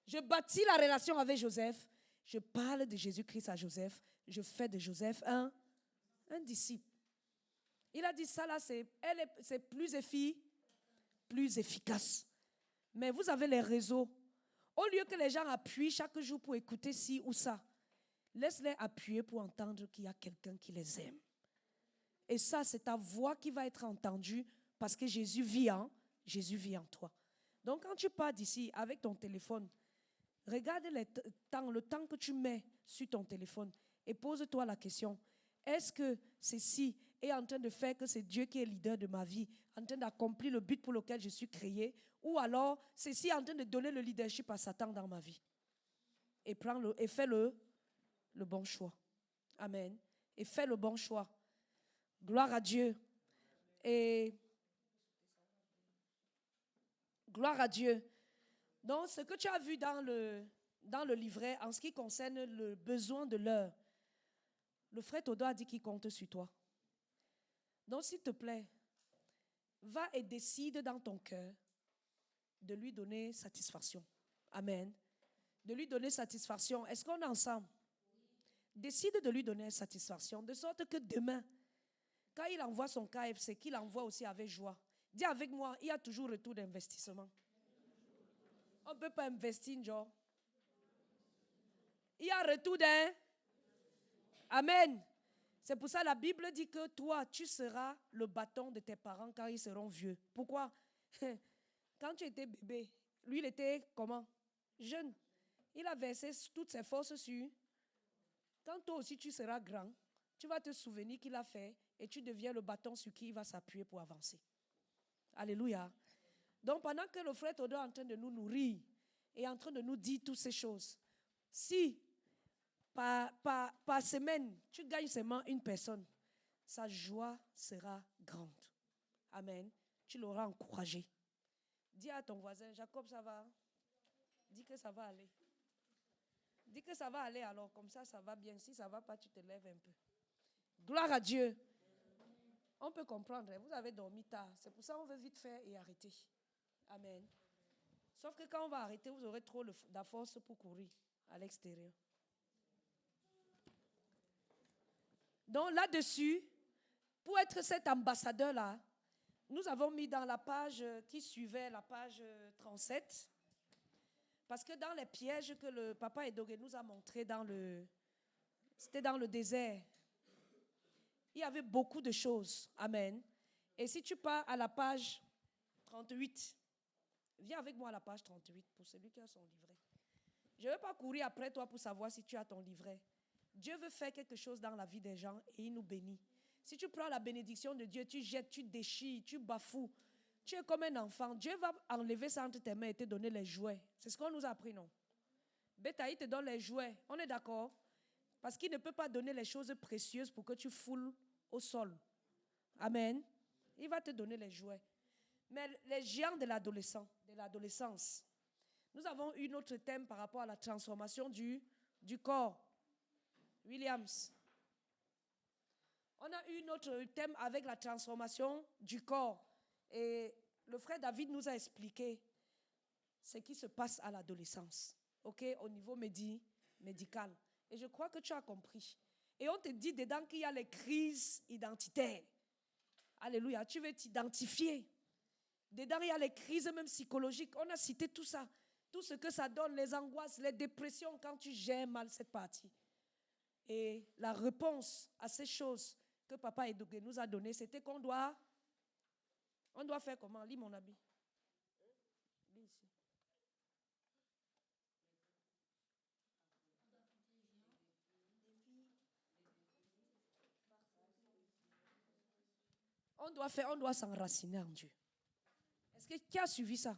je bâtis la relation avec Joseph, je parle de Jésus-Christ à Joseph, je fais de Joseph un disciple. Il a dit ça là, c'est plus efficace. Mais vous avez les réseaux. Au lieu que les gens appuient chaque jour pour écouter ci ou ça, laisse-les appuyer pour entendre qu'il y a quelqu'un qui les aime. Et ça, c'est ta voix qui va être entendue parce que Jésus vit en toi. Donc, quand tu pars d'ici avec ton téléphone, regarde le temps que tu mets sur ton téléphone et pose-toi la question, est-ce que ceci est en train de faire que c'est Dieu qui est leader de ma vie, en train d'accomplir le but pour lequel je suis créé, ou alors ceci est en train de donner le leadership à Satan dans ma vie? Et fais le bon choix. Amen. Et fais le bon choix. Gloire à Dieu. Et gloire à Dieu. Donc, ce que tu as vu dans le livret, en ce qui concerne le besoin de l'heure, le frère Todo a dit qu'il compte sur toi. Donc, s'il te plaît, va et décide dans ton cœur de lui donner satisfaction. Amen. De lui donner satisfaction. Est-ce qu'on est ensemble? Décide de lui donner satisfaction, de sorte que demain, quand il envoie son KFC, qu'il envoie aussi avec joie. Dis avec moi, il y a toujours retour d'investissement. On ne peut pas investir, genre. Il y a retour d'un. Amen. C'est pour ça que la Bible dit que toi, tu seras le bâton de tes parents quand ils seront vieux. Pourquoi? Quand tu étais bébé, lui, il était comment? Jeune. Il a versé toutes ses forces sur. Quand toi aussi tu seras grand, tu vas te souvenir qu'il a fait et tu deviens le bâton sur qui il va s'appuyer pour avancer. Alléluia. Donc pendant que le frère Todo est en train de nous nourrir et en train de nous dire toutes ces choses, si par semaine tu gagnes seulement une personne, sa joie sera grande. Amen. Tu l'auras encouragé. Dis à ton voisin, Jacob, ça va? Dis que ça va aller. Dis que ça va aller alors, comme ça va bien. Si ça ne va pas, tu te lèves un peu. Gloire à Dieu. On peut comprendre, vous avez dormi tard. C'est pour ça qu'on veut vite faire et arrêter. Amen. Sauf que quand on va arrêter, vous aurez trop de force pour courir à l'extérieur. Donc là-dessus, pour être cet ambassadeur-là, nous avons mis dans la page qui suivait, la page 37, parce que dans les pièges que le papa Edogué nous a montrés c'était dans le désert, il y avait beaucoup de choses. Amen. Et si tu pars à la page 38, viens avec moi à la page 38 pour celui qui a son livret. Je ne vais pas courir après toi pour savoir si tu as ton livret. Dieu veut faire quelque chose dans la vie des gens et il nous bénit. Si tu prends la bénédiction de Dieu, tu jettes, tu déchires, tu bafoues, tu es comme un enfant. Dieu va enlever ça entre tes mains et te donner les jouets. C'est ce qu'on nous a appris, non? Bétaï te donne les jouets. On est d'accord? Parce qu'il ne peut pas donner les choses précieuses pour que tu foules au sol. Amen. Il va te donner les jouets. Mais les géants de l'adolescence, nous avons eu notre thème par rapport à la transformation du corps. Williams. On a eu notre thème avec la transformation du corps. Et le frère David nous a expliqué ce qui se passe à l'adolescence, au niveau médical. Et je crois que tu as compris. Et on te dit dedans qu'il y a les crises identitaires. Alléluia, tu veux t'identifier. Dedans, il y a les crises même psychologiques. On a cité tout ça. Tout ce que ça donne, les angoisses, les dépressions quand tu gères mal cette partie. Et la réponse à ces choses que Papa Edogué nous a données, c'était qu'on doit faire comment? Lis mon habit. Lis ici. On doit s'enraciner en Dieu. Est-ce que qui a suivi ça?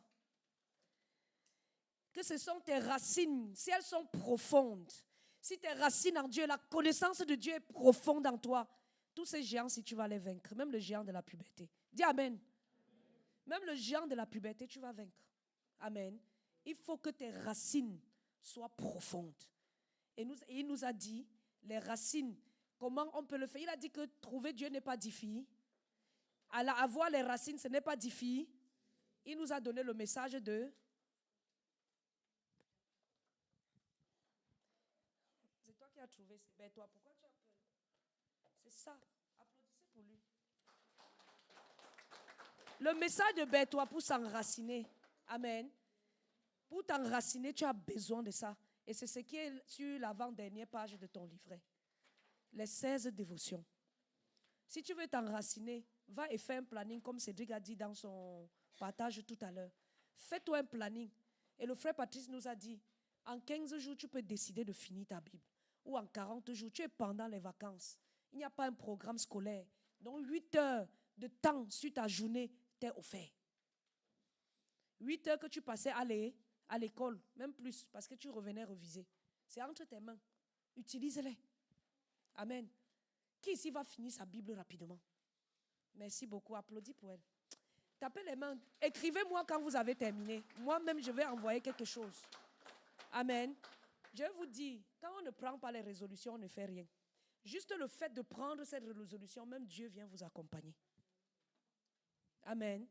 Que ce sont tes racines, si elles sont profondes, si tes racines en Dieu, la connaissance de Dieu est profonde en toi, tous ces géants, si tu vas les vaincre, même le géant de la puberté. Dis Amen. Même le géant de la puberté, tu vas vaincre. Amen. Il faut que tes racines soient profondes. Et il nous a dit, les racines, comment on peut le faire? Il a dit que trouver Dieu n'est pas difficile. Avoir les racines, ce n'est pas difficile. Il nous a donné le message de... C'est toi qui as trouvé. Ben toi, pourquoi tu as peur? C'est ça. Applaudissez pour lui. Le message de Bétois pour s'enraciner. Amen. Pour t'enraciner, tu as besoin de ça. Et c'est ce qui est sur l'avant-dernière page de ton livret. Les 16 dévotions. Si tu veux t'enraciner, va et fais un planning comme Cédric a dit dans son partage tout à l'heure. Fais-toi un planning. Et le frère Patrice nous a dit, en 15 jours, tu peux décider de finir ta Bible. Ou en 40 jours, tu es pendant les vacances. Il n'y a pas un programme scolaire. Donc 8 heures de temps sur ta journée t'est offert. 8 heures que tu passais à l'école, même plus, parce que tu revenais reviser. C'est entre tes mains. Utilise-les. Amen. Qui ici va finir sa Bible rapidement? Merci beaucoup. Applaudis pour elle. Tapez les mains. Écrivez-moi quand vous avez terminé. Moi-même, je vais envoyer quelque chose. Amen. Je vous dis, quand on ne prend pas les résolutions, on ne fait rien. Juste le fait de prendre cette résolution, même Dieu vient vous accompagner. Amen.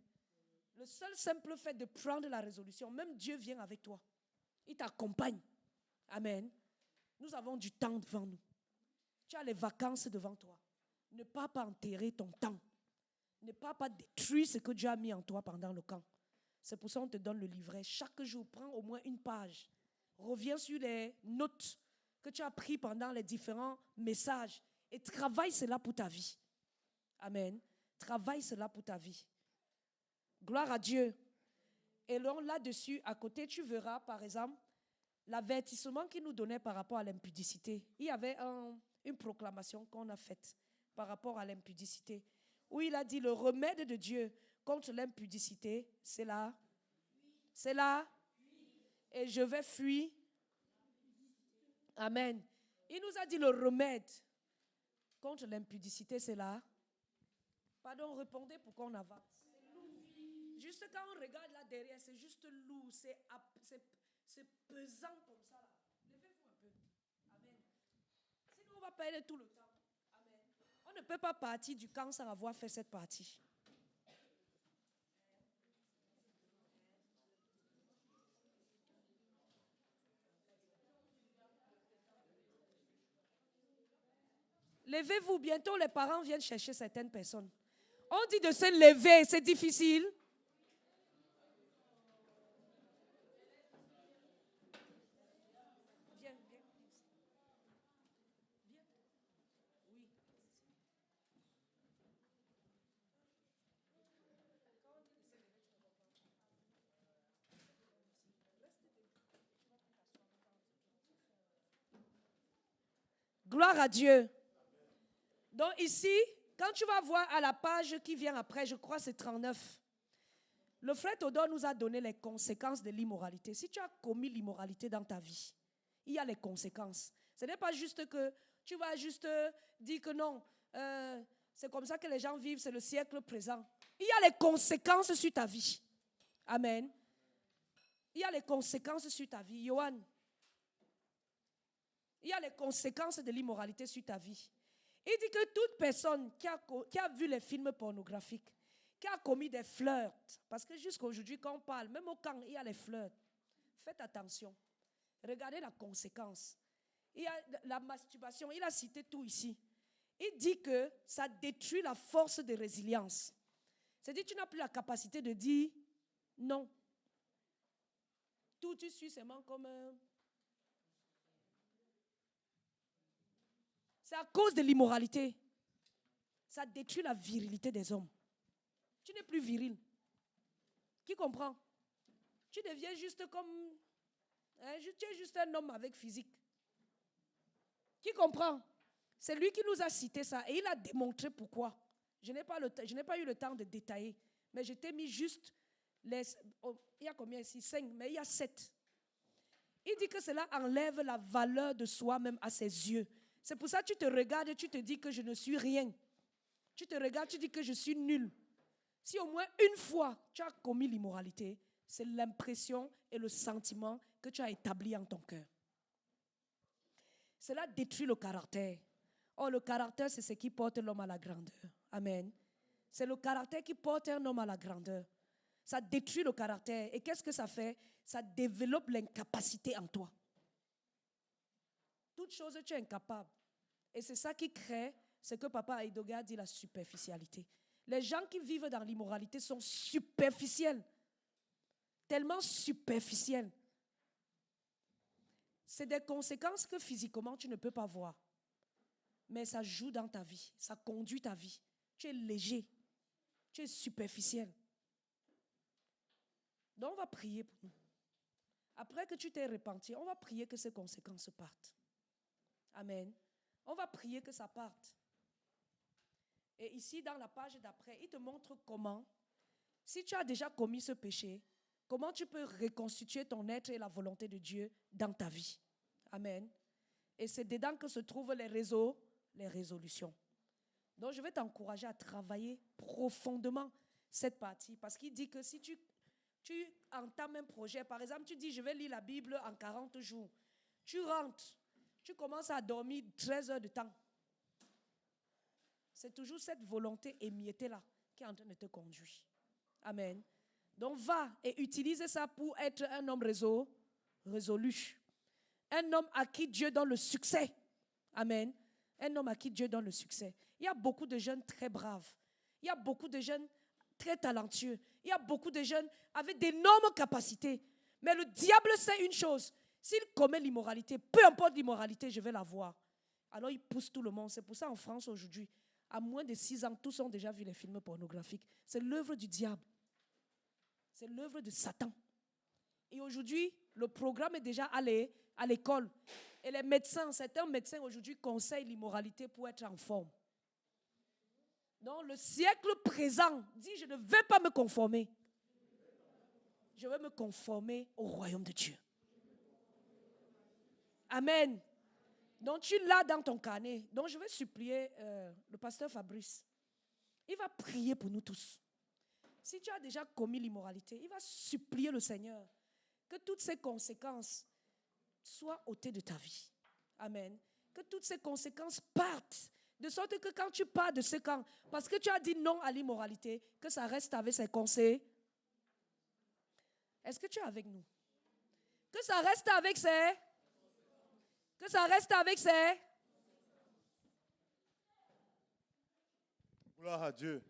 Le seul simple fait de prendre la résolution, même Dieu vient avec toi. Il t'accompagne. Amen. Nous avons du temps devant nous. Tu as les vacances devant toi. Ne pas enterrer ton temps. Ne pas détruire ce que Dieu a mis en toi pendant le camp. C'est pour ça qu'on te donne le livret. Chaque jour, prends au moins une page. Reviens sur les notes que tu as prises pendant les différents messages et travaille cela pour ta vie. Amen. Travaille cela pour ta vie. Gloire à Dieu. Et là-dessus, à côté, tu verras, par exemple, l'avertissement qu'il nous donnait par rapport à l'impudicité. Il y avait une proclamation qu'on a faite par rapport à l'impudicité, où il a dit le remède de Dieu contre l'impudicité, c'est là. C'est là. Et je vais fuir. Amen. Il nous a dit le remède contre l'impudicité, c'est là. Pardon, répondez pour qu'on avance. Juste quand on regarde là derrière, c'est juste lourd, c'est pesant comme ça. Levez-vous un peu. Amen. Sinon, on va perdre tout le temps. Amen. On On ne peut pas partir du camp sans avoir fait cette partie. Levez-vous, bientôt les parents viennent chercher certaines personnes. On dit de se lever, c'est difficile. Viens, viens. Viens. Oui. Gloire à Dieu. Donc ici, quand tu vas voir à la page qui vient après, je crois que c'est 39, le frère Théodore nous a donné les conséquences de l'immoralité. Si tu as commis l'immoralité dans ta vie, il y a les conséquences. Ce n'est pas juste que tu vas juste dire que non, c'est comme ça que les gens vivent, c'est le siècle présent. Il y a les conséquences sur ta vie. Amen. Il y a les conséquences sur ta vie. Johan, il y a les conséquences de l'immoralité sur ta vie. Il dit que toute personne qui a vu les films pornographiques, qui a commis des flirts, parce que jusqu'à aujourd'hui, quand on parle, même au camp, il y a les flirts. Faites attention. Regardez la conséquence. Il y a la masturbation, il a cité tout ici. Il dit que ça détruit la force de résilience. C'est-à-dire que tu n'as plus la capacité de dire non. Tout tu suis seulement comme... C'est à cause de l'immoralité. Ça détruit la virilité des hommes. Tu n'es plus viril. Qui comprend? Tu deviens juste comme... tu es juste un homme avec physique. Qui comprend? C'est lui qui nous a cité ça et il a démontré pourquoi. Je n'ai pas eu le temps de détailler. Mais je t'ai mis juste il y a combien ici? 5, mais il y a 7. Il dit que cela enlève la valeur de soi-même à ses yeux. C'est pour ça que tu te regardes et tu te dis que je ne suis rien. Tu te regardes, tu dis que je suis nul. Si au moins une fois tu as commis l'immoralité, c'est l'impression et le sentiment que tu as établi en ton cœur. Cela détruit le caractère. Oh, le caractère, c'est ce qui porte l'homme à la grandeur. Amen. C'est le caractère qui porte un homme à la grandeur. Ça détruit le caractère. Et qu'est-ce que ça fait? Ça développe l'incapacité en toi. Toute chose, tu es incapable. Et c'est ça qui crée ce que Papa Aidoga dit, la superficialité. Les gens qui vivent dans l'immoralité sont superficiels. Tellement superficiels. C'est des conséquences que physiquement tu ne peux pas voir. Mais ça joue dans ta vie. Ça conduit ta vie. Tu es léger. Tu es superficiel. Donc on va prier pour nous. Après que tu t'es repenti, on va prier que ces conséquences partent. Amen. On va prier que ça parte. Et ici, dans la page d'après, il te montre comment, si tu as déjà commis ce péché, comment tu peux reconstituer ton être et la volonté de Dieu dans ta vie. Amen. Et c'est dedans que se trouvent les résolutions. Donc, je vais t'encourager à travailler profondément cette partie. Parce qu'il dit que si tu entames un projet, par exemple, tu dis, je vais lire la Bible en 40 jours. Tu rentres. Tu commences à dormir 13 heures de temps. C'est toujours cette volonté émiettée-là qui est en train de te conduire. Amen. Donc va et utilise ça pour être un homme résolu. Un homme à qui Dieu donne le succès. Amen. Un homme à qui Dieu donne le succès. Il y a beaucoup de jeunes très braves. Il y a beaucoup de jeunes très talentueux. Il y a beaucoup de jeunes avec d'énormes capacités. Mais le diable sait une chose. S'il commet l'immoralité, peu importe l'immoralité, je vais la voir. Alors il pousse tout le monde. C'est pour ça en France aujourd'hui, à moins de 6 ans, tous ont déjà vu les films pornographiques. C'est l'œuvre du diable. C'est l'œuvre de Satan. Et aujourd'hui, le programme est déjà allé à l'école. Et les médecins, certains médecins aujourd'hui conseillent l'immoralité pour être en forme. Donc le siècle présent dit, je ne vais pas me conformer. Je vais me conformer au royaume de Dieu. Amen. Donc tu l'as dans ton carnet. Donc je vais supplier le pasteur Fabrice. Il va prier pour nous tous. Si tu as déjà commis l'immoralité, il va supplier le Seigneur que toutes ces conséquences soient ôtées de ta vie. Amen. Que toutes ces conséquences partent De sorte que quand tu pars de ce camp, parce que tu as dit non à l'immoralité, que ça reste avec ses conseils. Est-ce que tu es avec nous? Que ça reste avec ses... Que ça reste avec ses... Gloire à Dieu.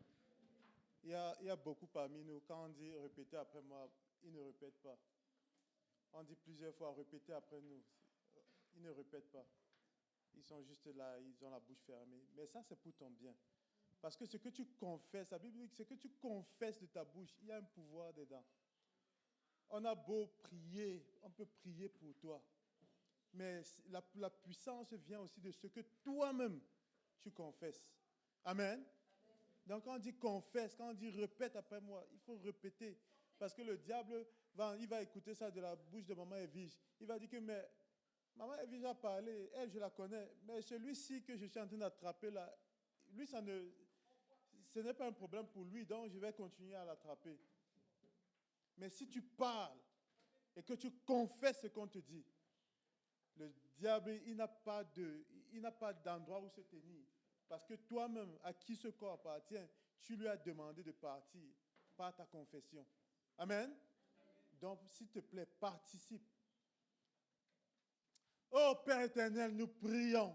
Il y a beaucoup parmi nous, quand on dit répétez après moi, ils ne répètent pas. On dit plusieurs fois répétez après nous. Ils ne répètent pas. Ils sont juste là, ils ont la bouche fermée. Mais ça, c'est pour ton bien. Parce que ce que tu confesses, la Bible dit que ce que tu confesses de ta bouche, il y a un pouvoir dedans. On a beau prier, on peut prier pour toi. Mais la puissance vient aussi de ce que toi-même, tu confesses. Amen. Donc quand on dit confesse, quand on dit répète après moi, il faut répéter. Parce que le diable, il va écouter ça de la bouche de maman Evige. Il va dire que mais maman Evige a parlé, elle je la connais, mais celui-ci que je suis en train d'attraper là, lui ce n'est pas un problème pour lui, donc je vais continuer à l'attraper. Mais si tu parles et que tu confesses ce qu'on te dit, le diable, il n'a pas d'endroit où se tenir. Parce que toi-même, à qui ce corps appartient, tu lui as demandé de partir par ta confession. Amen. Donc, s'il te plaît, participe. Oh Père éternel, nous prions.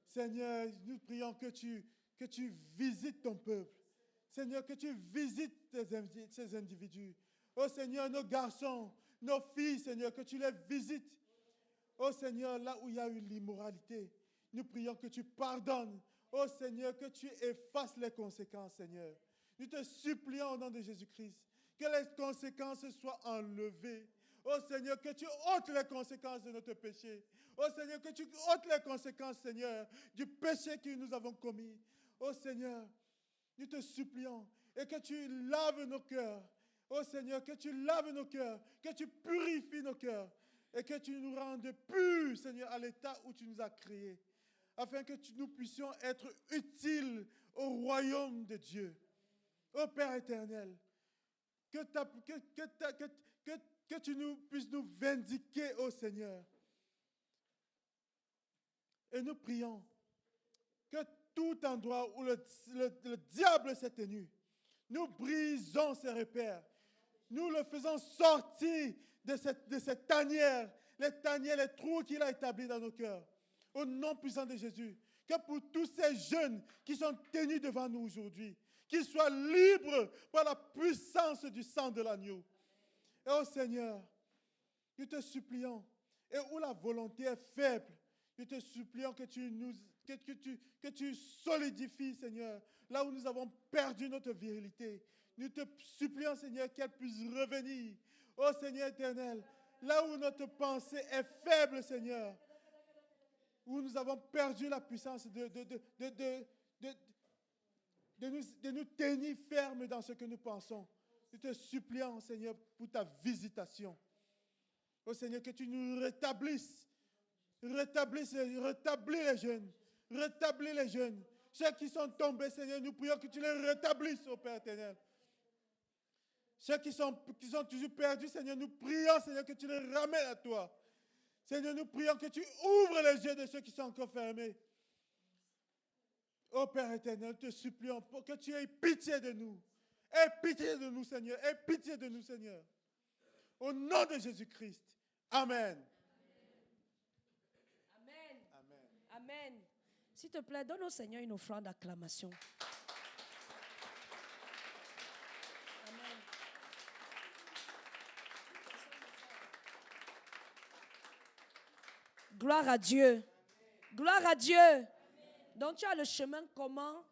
Seigneur, nous prions que tu visites ton peuple. Seigneur, que tu visites ces individus. Oh Seigneur, nos garçons, nos filles, Seigneur, que tu les visites. Oh Seigneur, là où il y a eu l'immoralité, nous prions que tu pardonnes. Oh Seigneur, que tu effaces les conséquences, Seigneur. Nous te supplions au nom de Jésus-Christ que les conséquences soient enlevées. Oh Seigneur, que tu ôtes les conséquences de notre péché. Oh Seigneur, que tu ôtes les conséquences, Seigneur, du péché que nous avons commis. Oh Seigneur, nous te supplions et que tu laves nos cœurs. Oh Seigneur, que tu laves nos cœurs, que tu purifies nos cœurs et que tu nous rendes purs, Seigneur, à l'état où tu nous as créés, afin que nous puissions être utiles au royaume de Dieu. Oh Père éternel, que tu puisses nous vindiquer, oh Seigneur. Et nous prions que tout endroit où le diable s'est tenu, nous brisons ses repères. Nous le faisons sortir de cette tanière, les trous qu'il a établis dans nos cœurs. Au nom puissant de Jésus, que pour tous ces jeunes qui sont tenus devant nous aujourd'hui, qu'ils soient libres par la puissance du sang de l'agneau. Et oh Seigneur, nous te supplions, et où la volonté est faible, nous te supplions que tu solidifies, Seigneur, là où nous avons perdu notre virilité. Nous te supplions, Seigneur, qu'elle puisse revenir. Oh Seigneur éternel, là où notre pensée est faible, Seigneur, où nous avons perdu la puissance de nous tenir fermes dans ce que nous pensons. Nous te supplions, Seigneur, pour ta visitation. Oh Seigneur, que tu nous rétablisses. Rétablis les jeunes. Rétablis les jeunes. Ceux qui sont tombés, Seigneur, nous prions que tu les rétablisses, oh Père éternel. Ceux qui sont toujours perdus, Seigneur, nous prions, Seigneur, que tu les ramènes à toi. Seigneur, nous prions que tu ouvres les yeux de ceux qui sont encore fermés. Oh Père éternel, nous te supplions pour que tu aies pitié de nous. Aie pitié de nous, Seigneur. Aie pitié de nous, Seigneur. Au nom de Jésus-Christ. Amen. Amen. Amen. Amen. S'il te plaît, donne au Seigneur une offrande d'acclamation. Amen. Gloire à Dieu. Gloire à Dieu. Donc tu as le chemin comment?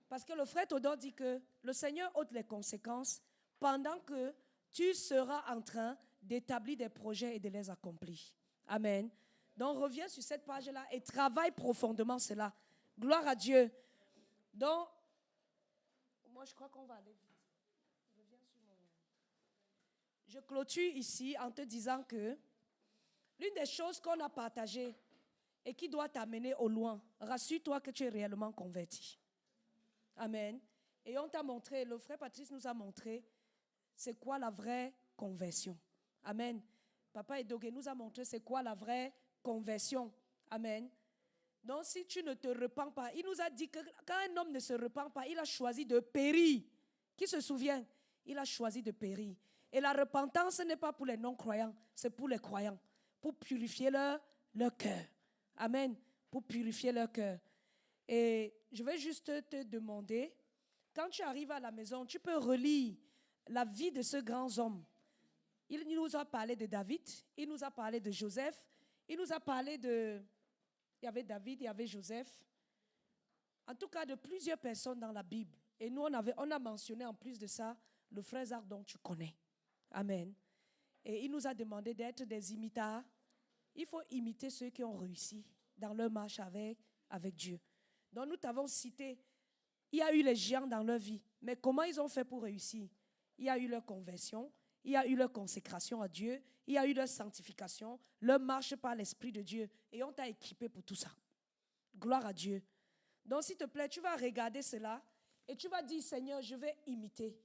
Parce que le frère Todor dit que le Seigneur ôte les conséquences pendant que tu seras en train d'établir des projets et de les accomplir. Amen. Donc reviens sur cette page-là et travaille profondément cela. Gloire à Dieu. Donc, moi je crois qu'on va aller vite. Je clôture ici en te disant que l'une des choses qu'on a partagées et qui doit t'amener au loin, rassure-toi que tu es réellement converti. Amen. Et on t'a montré, le frère Patrice nous a montré, c'est quoi la vraie conversion. Amen. Papa Edogué nous a montré c'est quoi la vraie conversion. Amen. Donc si tu ne te repens pas, il nous a dit que quand un homme ne se repent pas, il a choisi de périr. Qui se souvient? Il a choisi de périr. Et la repentance n'est pas pour les non-croyants, c'est pour les croyants, pour purifier leur cœur. Amen. Pour purifier leur cœur. Et je vais juste te demander, quand tu arrives à la maison, tu peux relire la vie de ce grand homme. Il nous a parlé de David, il nous a parlé de Joseph, il nous a parlé de... Il y avait David, il y avait Joseph. En tout cas, de plusieurs personnes dans la Bible. Et nous, on a mentionné en plus de ça le frère Zach dont tu connais. Amen. Et il nous a demandé d'être des imitateurs. Il faut imiter ceux qui ont réussi dans leur marche avec Dieu. Donc nous t'avons cité, il y a eu les géants dans leur vie. Mais comment ils ont fait pour réussir? Il y a eu leur conversion, il y a eu leur consécration à Dieu, il y a eu leur sanctification, leur marche par l'Esprit de Dieu. Et on t'a équipé pour tout ça. Gloire à Dieu. Donc s'il te plaît, tu vas regarder cela et tu vas dire, Seigneur, je vais imiter.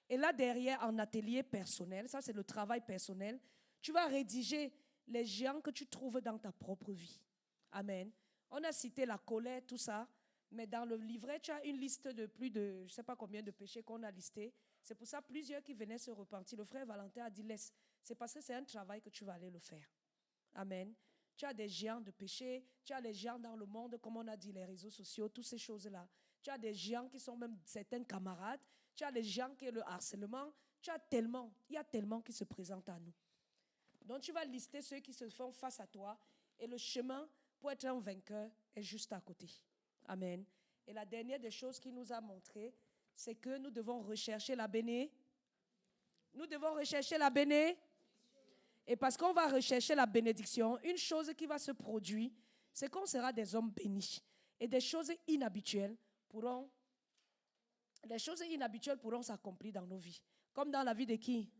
Et là derrière, en atelier personnel, ça c'est le travail personnel, tu vas rédiger les géants que tu trouves dans ta propre vie. Amen. On a cité la colère, tout ça, mais dans le livret, tu as une liste de plus de, je ne sais pas combien de péchés qu'on a listés. C'est pour ça plusieurs qui venaient se repentir. Le frère Valentin a dit, laisse, c'est parce que c'est un travail que tu vas aller le faire. Amen. Tu as des géants de péché, tu as les géants dans le monde, comme on a dit, les réseaux sociaux, toutes ces choses-là. Tu as des géants qui sont même certains camarades, tu as les géants qui sont le harcèlement, il y a tellement qui se présentent à nous. Donc tu vas lister ceux qui se font face à toi et le chemin pour être un vainqueur est juste à côté. Amen. Et la dernière des choses qu'il nous a montré, c'est que nous devons rechercher la bénédiction. Nous devons rechercher la bénédiction. Et parce qu'on va rechercher la bénédiction, une chose qui va se produire, c'est qu'on sera des hommes bénis. Et des choses inhabituelles pourront s'accomplir dans nos vies. Comme dans la vie de qui?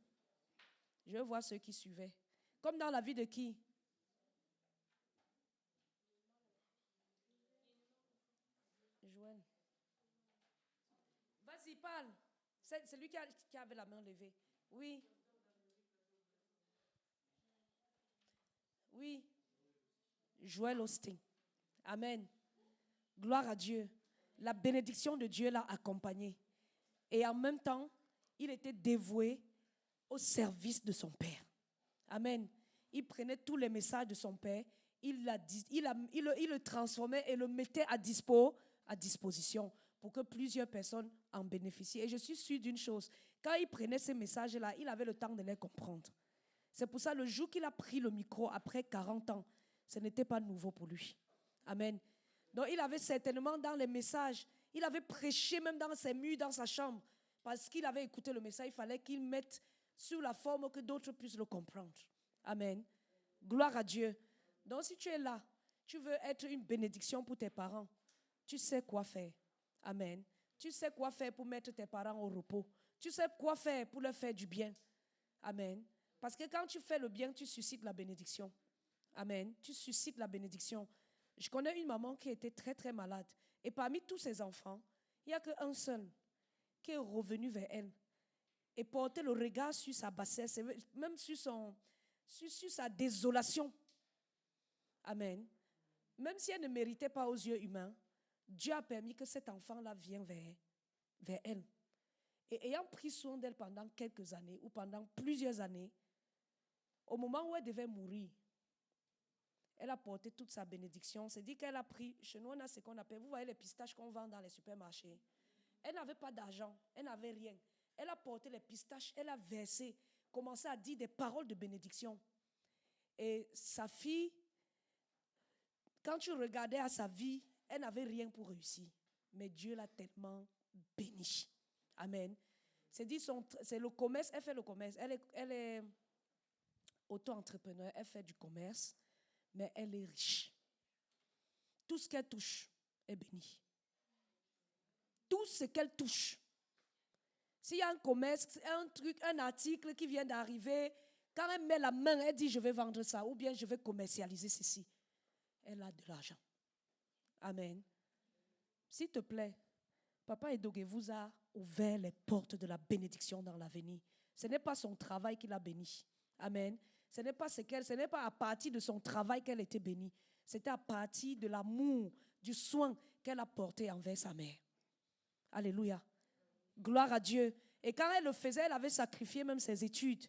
Je vois ceux qui suivaient. Comme dans la vie de qui? Joël. Vas-y, parle. C'est lui qui avait la main levée. Oui. Oui. Joël Austin. Amen. Gloire à Dieu. La bénédiction de Dieu l'a accompagné. Et en même temps, il était dévoué au service de son Père. Amen. Il prenait tous les messages de son Père, il le transformait et le mettait à disposition pour que plusieurs personnes en bénéficient. Et je suis sûre d'une chose, quand il prenait ces messages-là, il avait le temps de les comprendre. C'est pour ça, le jour qu'il a pris le micro, après 40 ans, ce n'était pas nouveau pour lui. Amen. Donc, il avait certainement dans les messages, il avait prêché même dans ses murs, dans sa chambre, parce qu'il avait écouté le message, il fallait qu'il mette sur la forme que d'autres puissent le comprendre. Amen. Gloire à Dieu. Donc, si tu es là, tu veux être une bénédiction pour tes parents, tu sais quoi faire. Amen. Tu sais quoi faire pour mettre tes parents au repos. Tu sais quoi faire pour leur faire du bien. Amen. Parce que quand tu fais le bien, tu suscites la bénédiction. Amen. Tu suscites la bénédiction. Je connais une maman qui était très, très malade. Et parmi tous ses enfants, il n'y a qu'un seul qui est revenu vers elle et porter le regard sur sa bassesse, même sur sa désolation. Amen. Même si elle ne méritait pas aux yeux humains, Dieu a permis que cet enfant-là vienne vers elle. Et ayant pris soin d'elle pendant quelques années ou pendant plusieurs années, au moment où elle devait mourir, elle a porté toute sa bénédiction. C'est dit qu'elle a pris, chez nous on a ce qu'on appelle, vous voyez les pistaches qu'on vend dans les supermarchés. Elle n'avait pas d'argent, elle n'avait rien. Elle a porté les pistaches, elle a versé, commencé à dire des paroles de bénédiction. Et sa fille, quand tu regardais à sa vie, elle n'avait rien pour réussir. Mais Dieu l'a tellement bénie. Amen. C'est dit, c'est le commerce, elle fait le commerce. Elle est auto-entrepreneur, elle fait du commerce, mais elle est riche. Tout ce qu'elle touche est béni. Tout ce qu'elle touche. S'il y a un commerce, un truc, un article qui vient d'arriver, quand elle met la main, elle dit je vais vendre ça ou bien je vais commercialiser ceci. Elle a de l'argent. Amen. S'il te plaît, Papa Edogué vous a ouvert les portes de la bénédiction dans l'avenir. Ce n'est pas son travail qui l'a béni. Amen. Ce n'est pas à partir de son travail qu'elle était bénie. C'était à partir de l'amour, du soin qu'elle a porté envers sa mère. Alléluia. Gloire à Dieu. Et quand elle le faisait, elle avait sacrifié même ses études.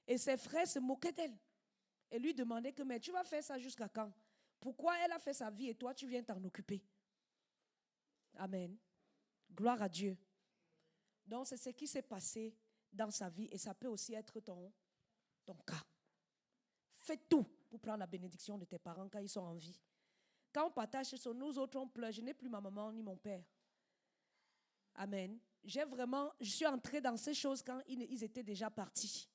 Et ses frères se moquaient d'elle. Et lui demandaient que, mais tu vas faire ça jusqu'à quand? Pourquoi elle a fait sa vie et toi, tu viens t'en occuper? Amen. Gloire à Dieu. Donc, c'est ce qui s'est passé dans sa vie et ça peut aussi être ton cas. Fais tout pour prendre la bénédiction de tes parents quand ils sont en vie. Quand on partage sur nous autres, on pleure. Je n'ai plus ma maman ni mon père. Amen. Je suis entrée dans ces choses quand ils étaient déjà partis.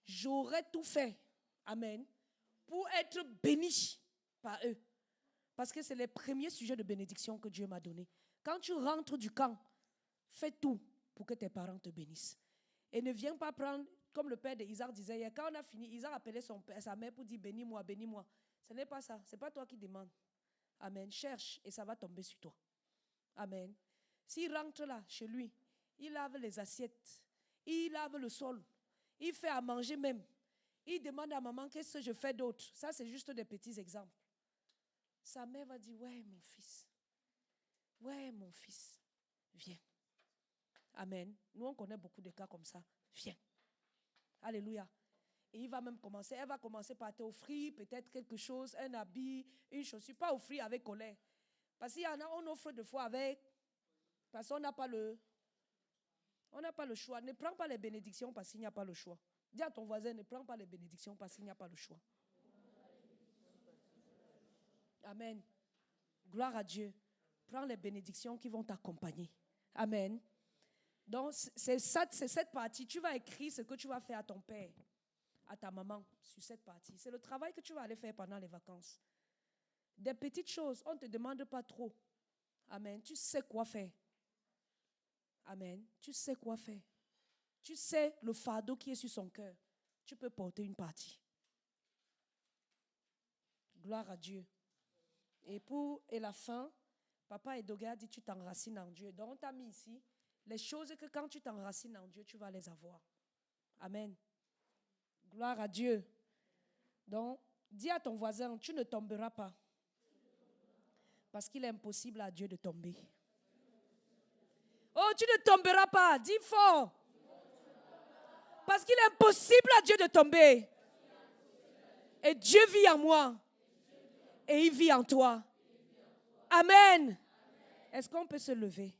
J'aurais tout fait, amen, pour être béni par eux. Parce que c'est les premiers sujets de bénédiction que Dieu m'a donné. Quand tu rentres du camp, fais tout pour que tes parents te bénissent. Et ne viens pas prendre, comme le père d'Isaac disait hier, quand on a fini, Isaac appelait sa mère pour dire bénis-moi, bénis-moi. Ce n'est pas ça, ce n'est pas toi qui demandes. Amen. Cherche et ça va tomber sur toi. Amen. S'il rentre là, chez lui, il lave les assiettes, il lave le sol, il fait à manger même. Il demande à maman qu'est-ce que je fais d'autre. Ça, c'est juste des petits exemples. Sa mère va dire, ouais, mon fils, viens. Amen. Nous, on connaît beaucoup de cas comme ça. Viens. Alléluia. Et elle va commencer par t'offrir peut-être quelque chose, un habit, une chaussure, pas offrir avec colère. Parce qu'il y en a, on offre deux fois avec, parce qu'on n'a pas le choix. Ne prends pas les bénédictions parce qu'il n'y a pas le choix. Dis à ton voisin, ne prends pas les bénédictions parce qu'il n'y a pas le choix. Amen. Gloire à Dieu. Prends les bénédictions qui vont t'accompagner. Amen. Donc, c'est cette partie. Tu vas écrire ce que tu vas faire à ton père, à ta maman, sur cette partie. C'est le travail que tu vas aller faire pendant les vacances. Des petites choses, on ne te demande pas trop. Amen. Tu sais quoi faire. Amen. Tu sais quoi faire. Tu sais le fardeau qui est sur son cœur. Tu peux porter une partie. Gloire à Dieu. Et la fin, Papa Edoga dit tu t'enracines en Dieu. Donc on t'a mis ici les choses que quand tu t'enracines en Dieu, tu vas les avoir. Amen. Gloire à Dieu. Donc, dis à ton voisin, tu ne tomberas pas. Parce qu'il est impossible à Dieu de tomber. Oh, tu ne tomberas pas. Dis fort. Parce qu'il est impossible à Dieu de tomber. Et Dieu vit en moi. Et il vit en toi. Amen. Est-ce qu'on peut se lever?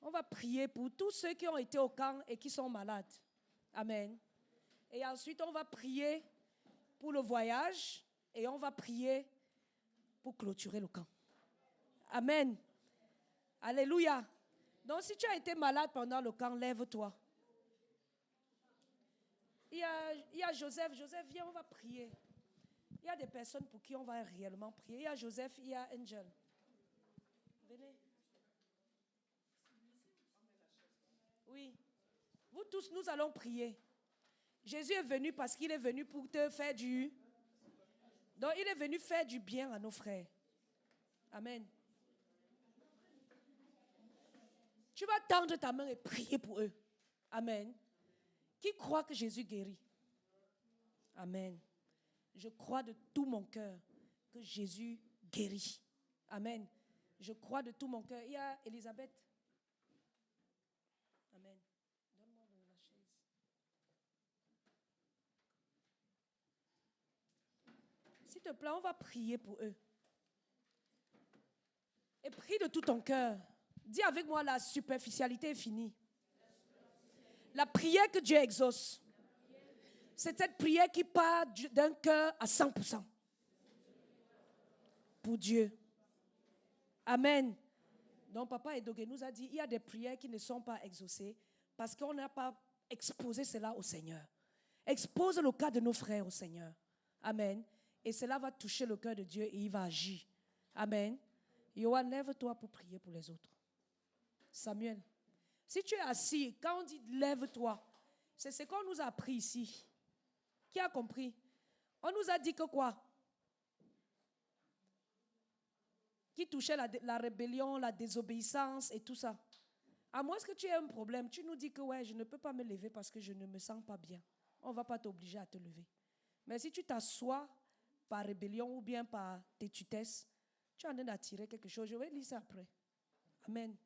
On va prier pour tous ceux qui ont été au camp et qui sont malades. Amen. Et ensuite, on va prier pour le voyage et on va prier pour clôturer le camp. Amen. Alléluia. Donc, si tu as été malade pendant le camp, lève-toi. Il y a Joseph. Joseph, viens, on va prier. Il y a des personnes pour qui on va réellement prier. Il y a Joseph, il y a Angel. Venez. Oui. Vous tous, nous allons prier. Jésus est venu parce qu'il est venu pour te faire du... Donc, il est venu faire du bien à nos frères. Amen. Tu vas tendre ta main et prier pour eux. Amen. Qui croit que Jésus guérit? Amen. Je crois de tout mon cœur que Jésus guérit. Amen. Je crois de tout mon cœur. Il y a Elisabeth. Amen. Donne-moi la chaise. S'il te plaît, on va prier pour eux. Et prie de tout ton cœur. Dis avec moi, la superficialité est finie. La prière que Dieu exauce, c'est cette prière qui part d'un cœur à 100%. Pour Dieu. Amen. Donc, Papa Edoge nous a dit, il y a des prières qui ne sont pas exaucées parce qu'on n'a pas exposé cela au Seigneur. Expose le cas de nos frères au Seigneur. Amen. Et cela va toucher le cœur de Dieu et il va agir. Amen. Yohan, lève-toi pour prier pour les autres. Samuel, si tu es assis, quand on dit lève-toi, c'est ce qu'on nous a appris ici. Qui a compris? On nous a dit que quoi? Qui touchait la rébellion, la désobéissance et tout ça. À moins que tu aies un problème, tu nous dis que ouais, je ne peux pas me lever parce que je ne me sens pas bien. On ne va pas t'obliger à te lever. Mais si tu t'assois par rébellion ou bien par tétutesse, tu es en train d'attirer quelque chose. Je vais lire ça après. Amen.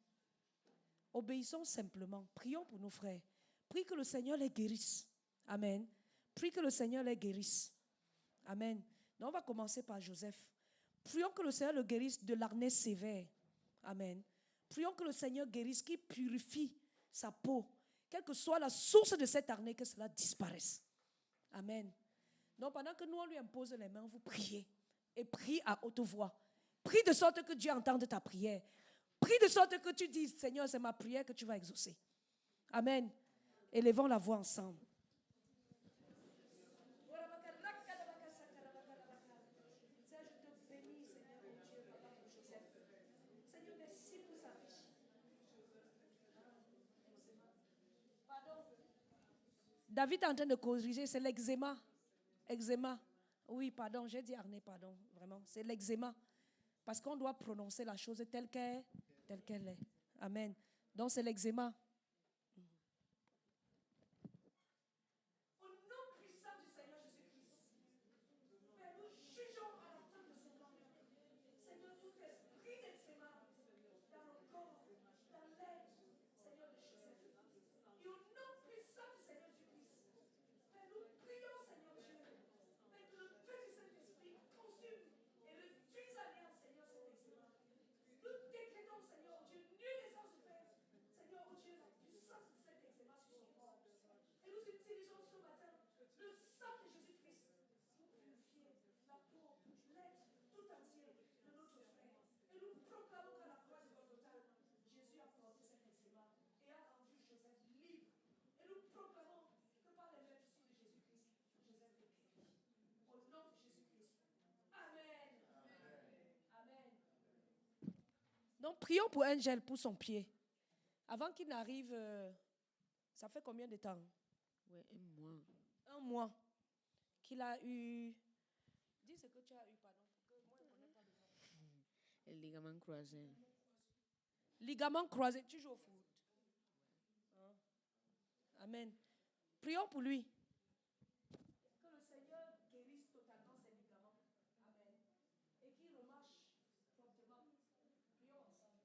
Obéissons simplement. Prions pour nos frères. Prie que le Seigneur les guérisse. Amen. Prie que le Seigneur les guérisse. Amen. Donc on va commencer par Joseph. Prions que le Seigneur le guérisse de l'acné sévère. Amen. Prions que le Seigneur guérisse, qu'il purifie sa peau. Quelle que soit la source de cette acné, que cela disparaisse. Amen. Donc pendant que nous on lui impose les mains, vous priez. Et prie à haute voix. Prie de sorte que Dieu entende ta prière. Prie de sorte que tu dises, Seigneur, c'est ma prière que tu vas exaucer. Amen. Élevons la voix ensemble. David est en train de corriger, c'est l'eczéma. Eczéma. Oui, pardon, j'ai dit acné, pardon, vraiment. C'est l'eczéma. Parce qu'on doit prononcer la chose telle qu'elle est. Amen. Donc c'est l'eczéma. Au nom puissant du Seigneur Jésus-Christ, Père, nous jugeons à la fin de ce temps. Seigneur, tout esprit d'eczéma dans le corps, dans l'aide, Seigneur de Joseph. Et au nom puissant du Seigneur Jésus-Christ, Père, nous prions, Seigneur Dieu, Père, que le feu du Saint-Esprit consume et réduise à néant, Seigneur, cet eczéma. Nous décrétons, Seigneur, oh Dieu, nulle essence de fer, Seigneur, oh Dieu, la puissance de cet eczéma sur son corps. Et nous utilisons ce matin le sang de Jésus-Christ pour purifier la peau, l'être tout entier de notre frère. Et nous proclamons qu'à la croix de Golgotha, Jésus a porté cet eczéma et a rendu Joseph libre. Et nous proclamons que par les mains de Jésus-Christ, Joseph est guéri. Au nom de Jésus-Christ. Amen. Amen. Donc prions pour un gel pour son pied. Avant qu'il n'arrive, ça fait combien de temps? Ouais, un mois. Un mois. Qu'il a eu. Dis ce que tu as eu, pardon. Moi, je ne connais pas le nom. Le ligament croisé. Ligament croisé. Tu joues au foot. Hein? Amen. Prions pour lui. Que le Seigneur guérisse totalement ses ligaments. Amen. Et qu'il remarche promptement. Prions ensemble.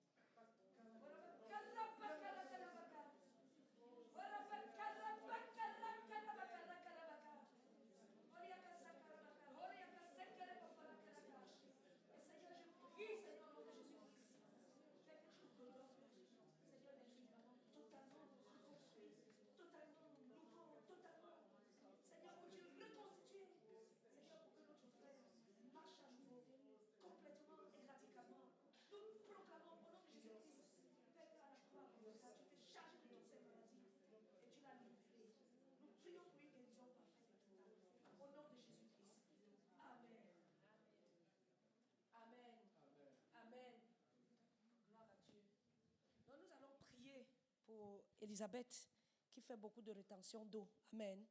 Pour Elisabeth, qui fait beaucoup de rétention d'eau. Amen.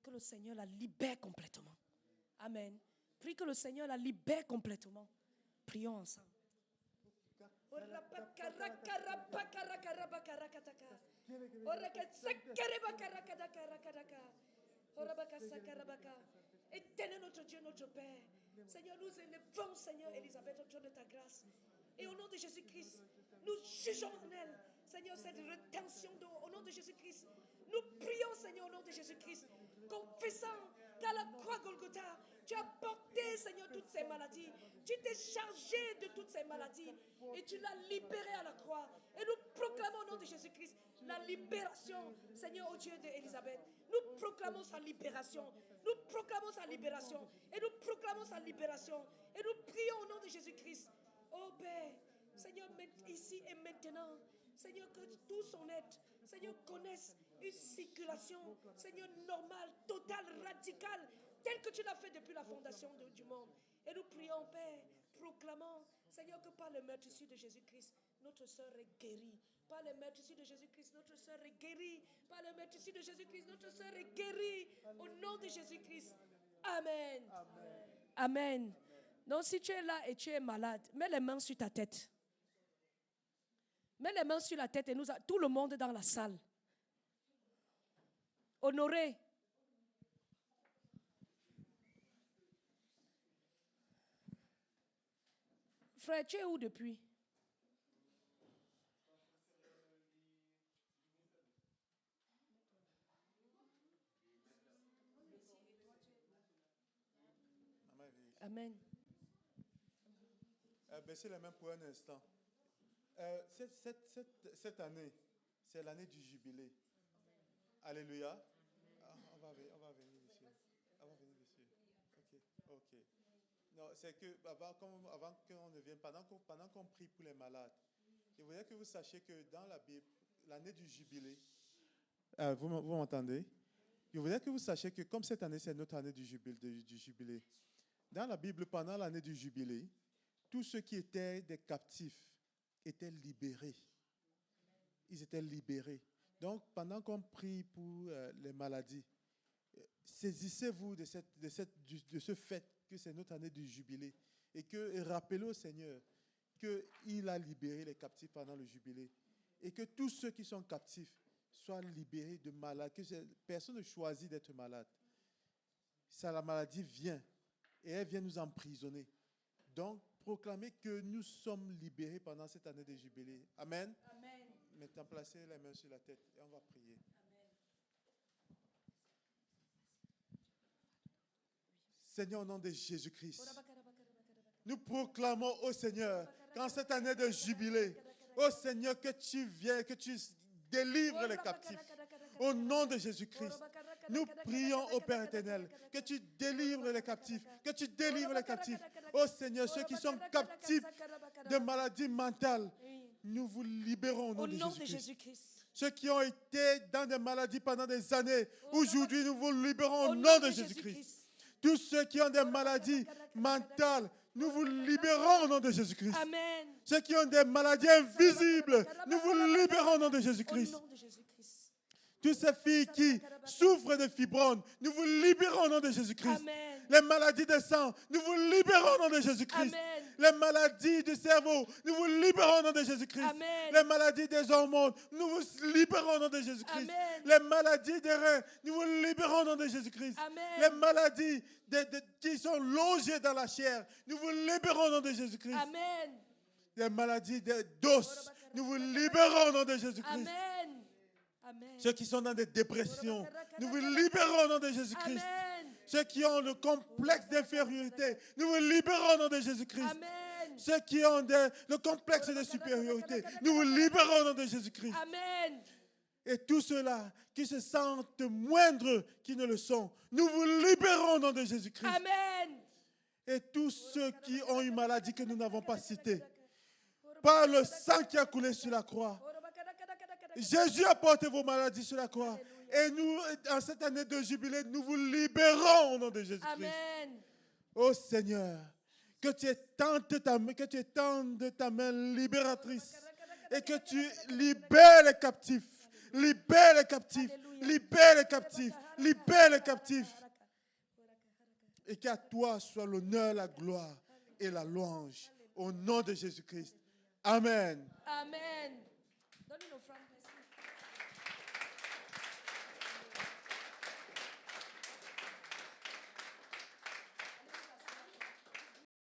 Que le Seigneur la libère complètement. Amen. Prie que le Seigneur la libère complètement. Prions ensemble. Éternel notre Dieu, notre Père. Seigneur, nous élevons, Seigneur, Elisabeth, au trône de ta grâce. Et au nom de Jésus-Christ, nous jugeons en elle, Seigneur, cette rétention d'eau. Au nom de Jésus-Christ, nous prions, Seigneur, au nom de Jésus-Christ, confessant qu'à la croix Golgotha, tu as porté, Seigneur, toutes ces maladies. Tu t'es chargé de toutes ces maladies et tu l'as libéré à la croix. Et nous proclamons au nom de Jésus-Christ la libération, Seigneur, au Dieu d'Élisabeth. Nous proclamons sa libération. Nous proclamons sa libération. Et nous proclamons sa libération. Et nous prions au nom de Jésus-Christ. Oh Père, Seigneur, ici et maintenant, Seigneur, que tout son être, Seigneur, connaisse une circulation, Seigneur, normale, totale, radicale, telle que tu l'as fait depuis la fondation du monde. Et nous prions, Père, proclamant, Seigneur, que par le meurtrissure de Jésus-Christ, notre sœur est guérie. Par le meurtrissure de Jésus-Christ, notre sœur est guérie. Par le meurtrissure de Jésus-Christ, notre sœur est guérie. Au nom de Jésus-Christ. Amen. Amen. Amen. Donc, si tu es là et tu es malade, mets les mains sur ta tête. Mets les mains sur la tête et tout le monde dans la salle. Honoré. Frère, tu es où depuis? Amen. Baissez les mains pour un instant. Cette année, c'est l'année du jubilé. Alléluia. Ah, on va venir ici. On va venir ici. Ok. Non, c'est que avant qu'on ne vienne, pendant qu'on prie pour les malades, je voudrais que vous sachiez que dans la Bible, l'année du jubilé, vous m'entendez? Je voudrais que vous sachiez que comme cette année, c'est notre année du jubilé. Dans la Bible, pendant l'année du jubilé, tous ceux qui étaient des captifs étaient libérés. Ils étaient libérés. Donc, pendant qu'on prie pour les maladies, saisissez-vous de ce fait que c'est notre année du jubilé et rappelez au Seigneur qu'il a libéré les captifs pendant le jubilé et que tous ceux qui sont captifs soient libérés de maladies, que personne ne choisit d'être malade. Ça, la maladie vient et elle vient nous emprisonner. Donc, proclamez que nous sommes libérés pendant cette année de jubilé. Amen. Amen. Maintenant, placez les mains sur la tête et on va prier. Seigneur, au nom de Jésus-Christ, nous proclamons au Seigneur qu'en cette année de jubilé, au Seigneur, que tu viens, que tu délivres les captifs. Au nom de Jésus-Christ, nous prions au Père éternel que tu délivres les captifs, que tu délivres les captifs. Ô Seigneur, ceux qui sont captifs de maladies mentales, nous vous libérons au nom de Jésus-Christ. Ceux qui ont été dans des maladies pendant des années, aujourd'hui nous vous libérons au nom de Jésus-Christ. Tous ceux qui ont des maladies mentales, nous vous libérons au nom de Jésus-Christ. Amen. Ceux qui ont des maladies invisibles, nous vous libérons au nom de Jésus-Christ. Toutes ces filles qui souffrent de fibromes, nous vous libérons au nom de Jésus-Christ. Amen. Les maladies de sang, nous vous libérons au nom de Jésus-Christ. Amen. Les maladies du cerveau, nous vous libérons au nom de Jésus-Christ. Amen. Les maladies des hormones, nous vous libérons au nom de Jésus-Christ. Amen. Les maladies des reins, nous vous libérons au nom de Jésus-Christ. Amen. Les maladies qui sont logées dans la chair, nous vous libérons au nom de Jésus-Christ. Amen. Les maladies d'os, nous vous libérons au nom de Jésus-Christ. Amen. Amen. Ceux qui sont dans des dépressions, nous vous libérons au nom de Jésus-Christ. Amen. Ceux qui ont le complexe d'infériorité, nous vous libérons au nom de Jésus-Christ. Amen. Ceux qui ont le complexe de supériorité, nous vous libérons au nom de Jésus-Christ. Amen. Et tous ceux-là qui se sentent moindres qu'ils ne le sont, nous vous libérons au nom de Jésus-Christ. Amen. Et tous ceux qui ont une maladie que nous n'avons pas citée, par le sang qui a coulé sur la croix, Jésus a porté vos maladies sur la croix. Et nous, en cette année de jubilé, nous vous libérons au nom de Jésus-Christ. Amen. Ô Seigneur, que tu étendes ta main libératrice et que tu libères les captifs. Libère les captifs. Libère les captifs. Libère les captifs. Et qu'à toi soit l'honneur, la gloire et la louange. Au nom de Jésus-Christ. Amen. Amen. Donne-lui l'offrande, merci.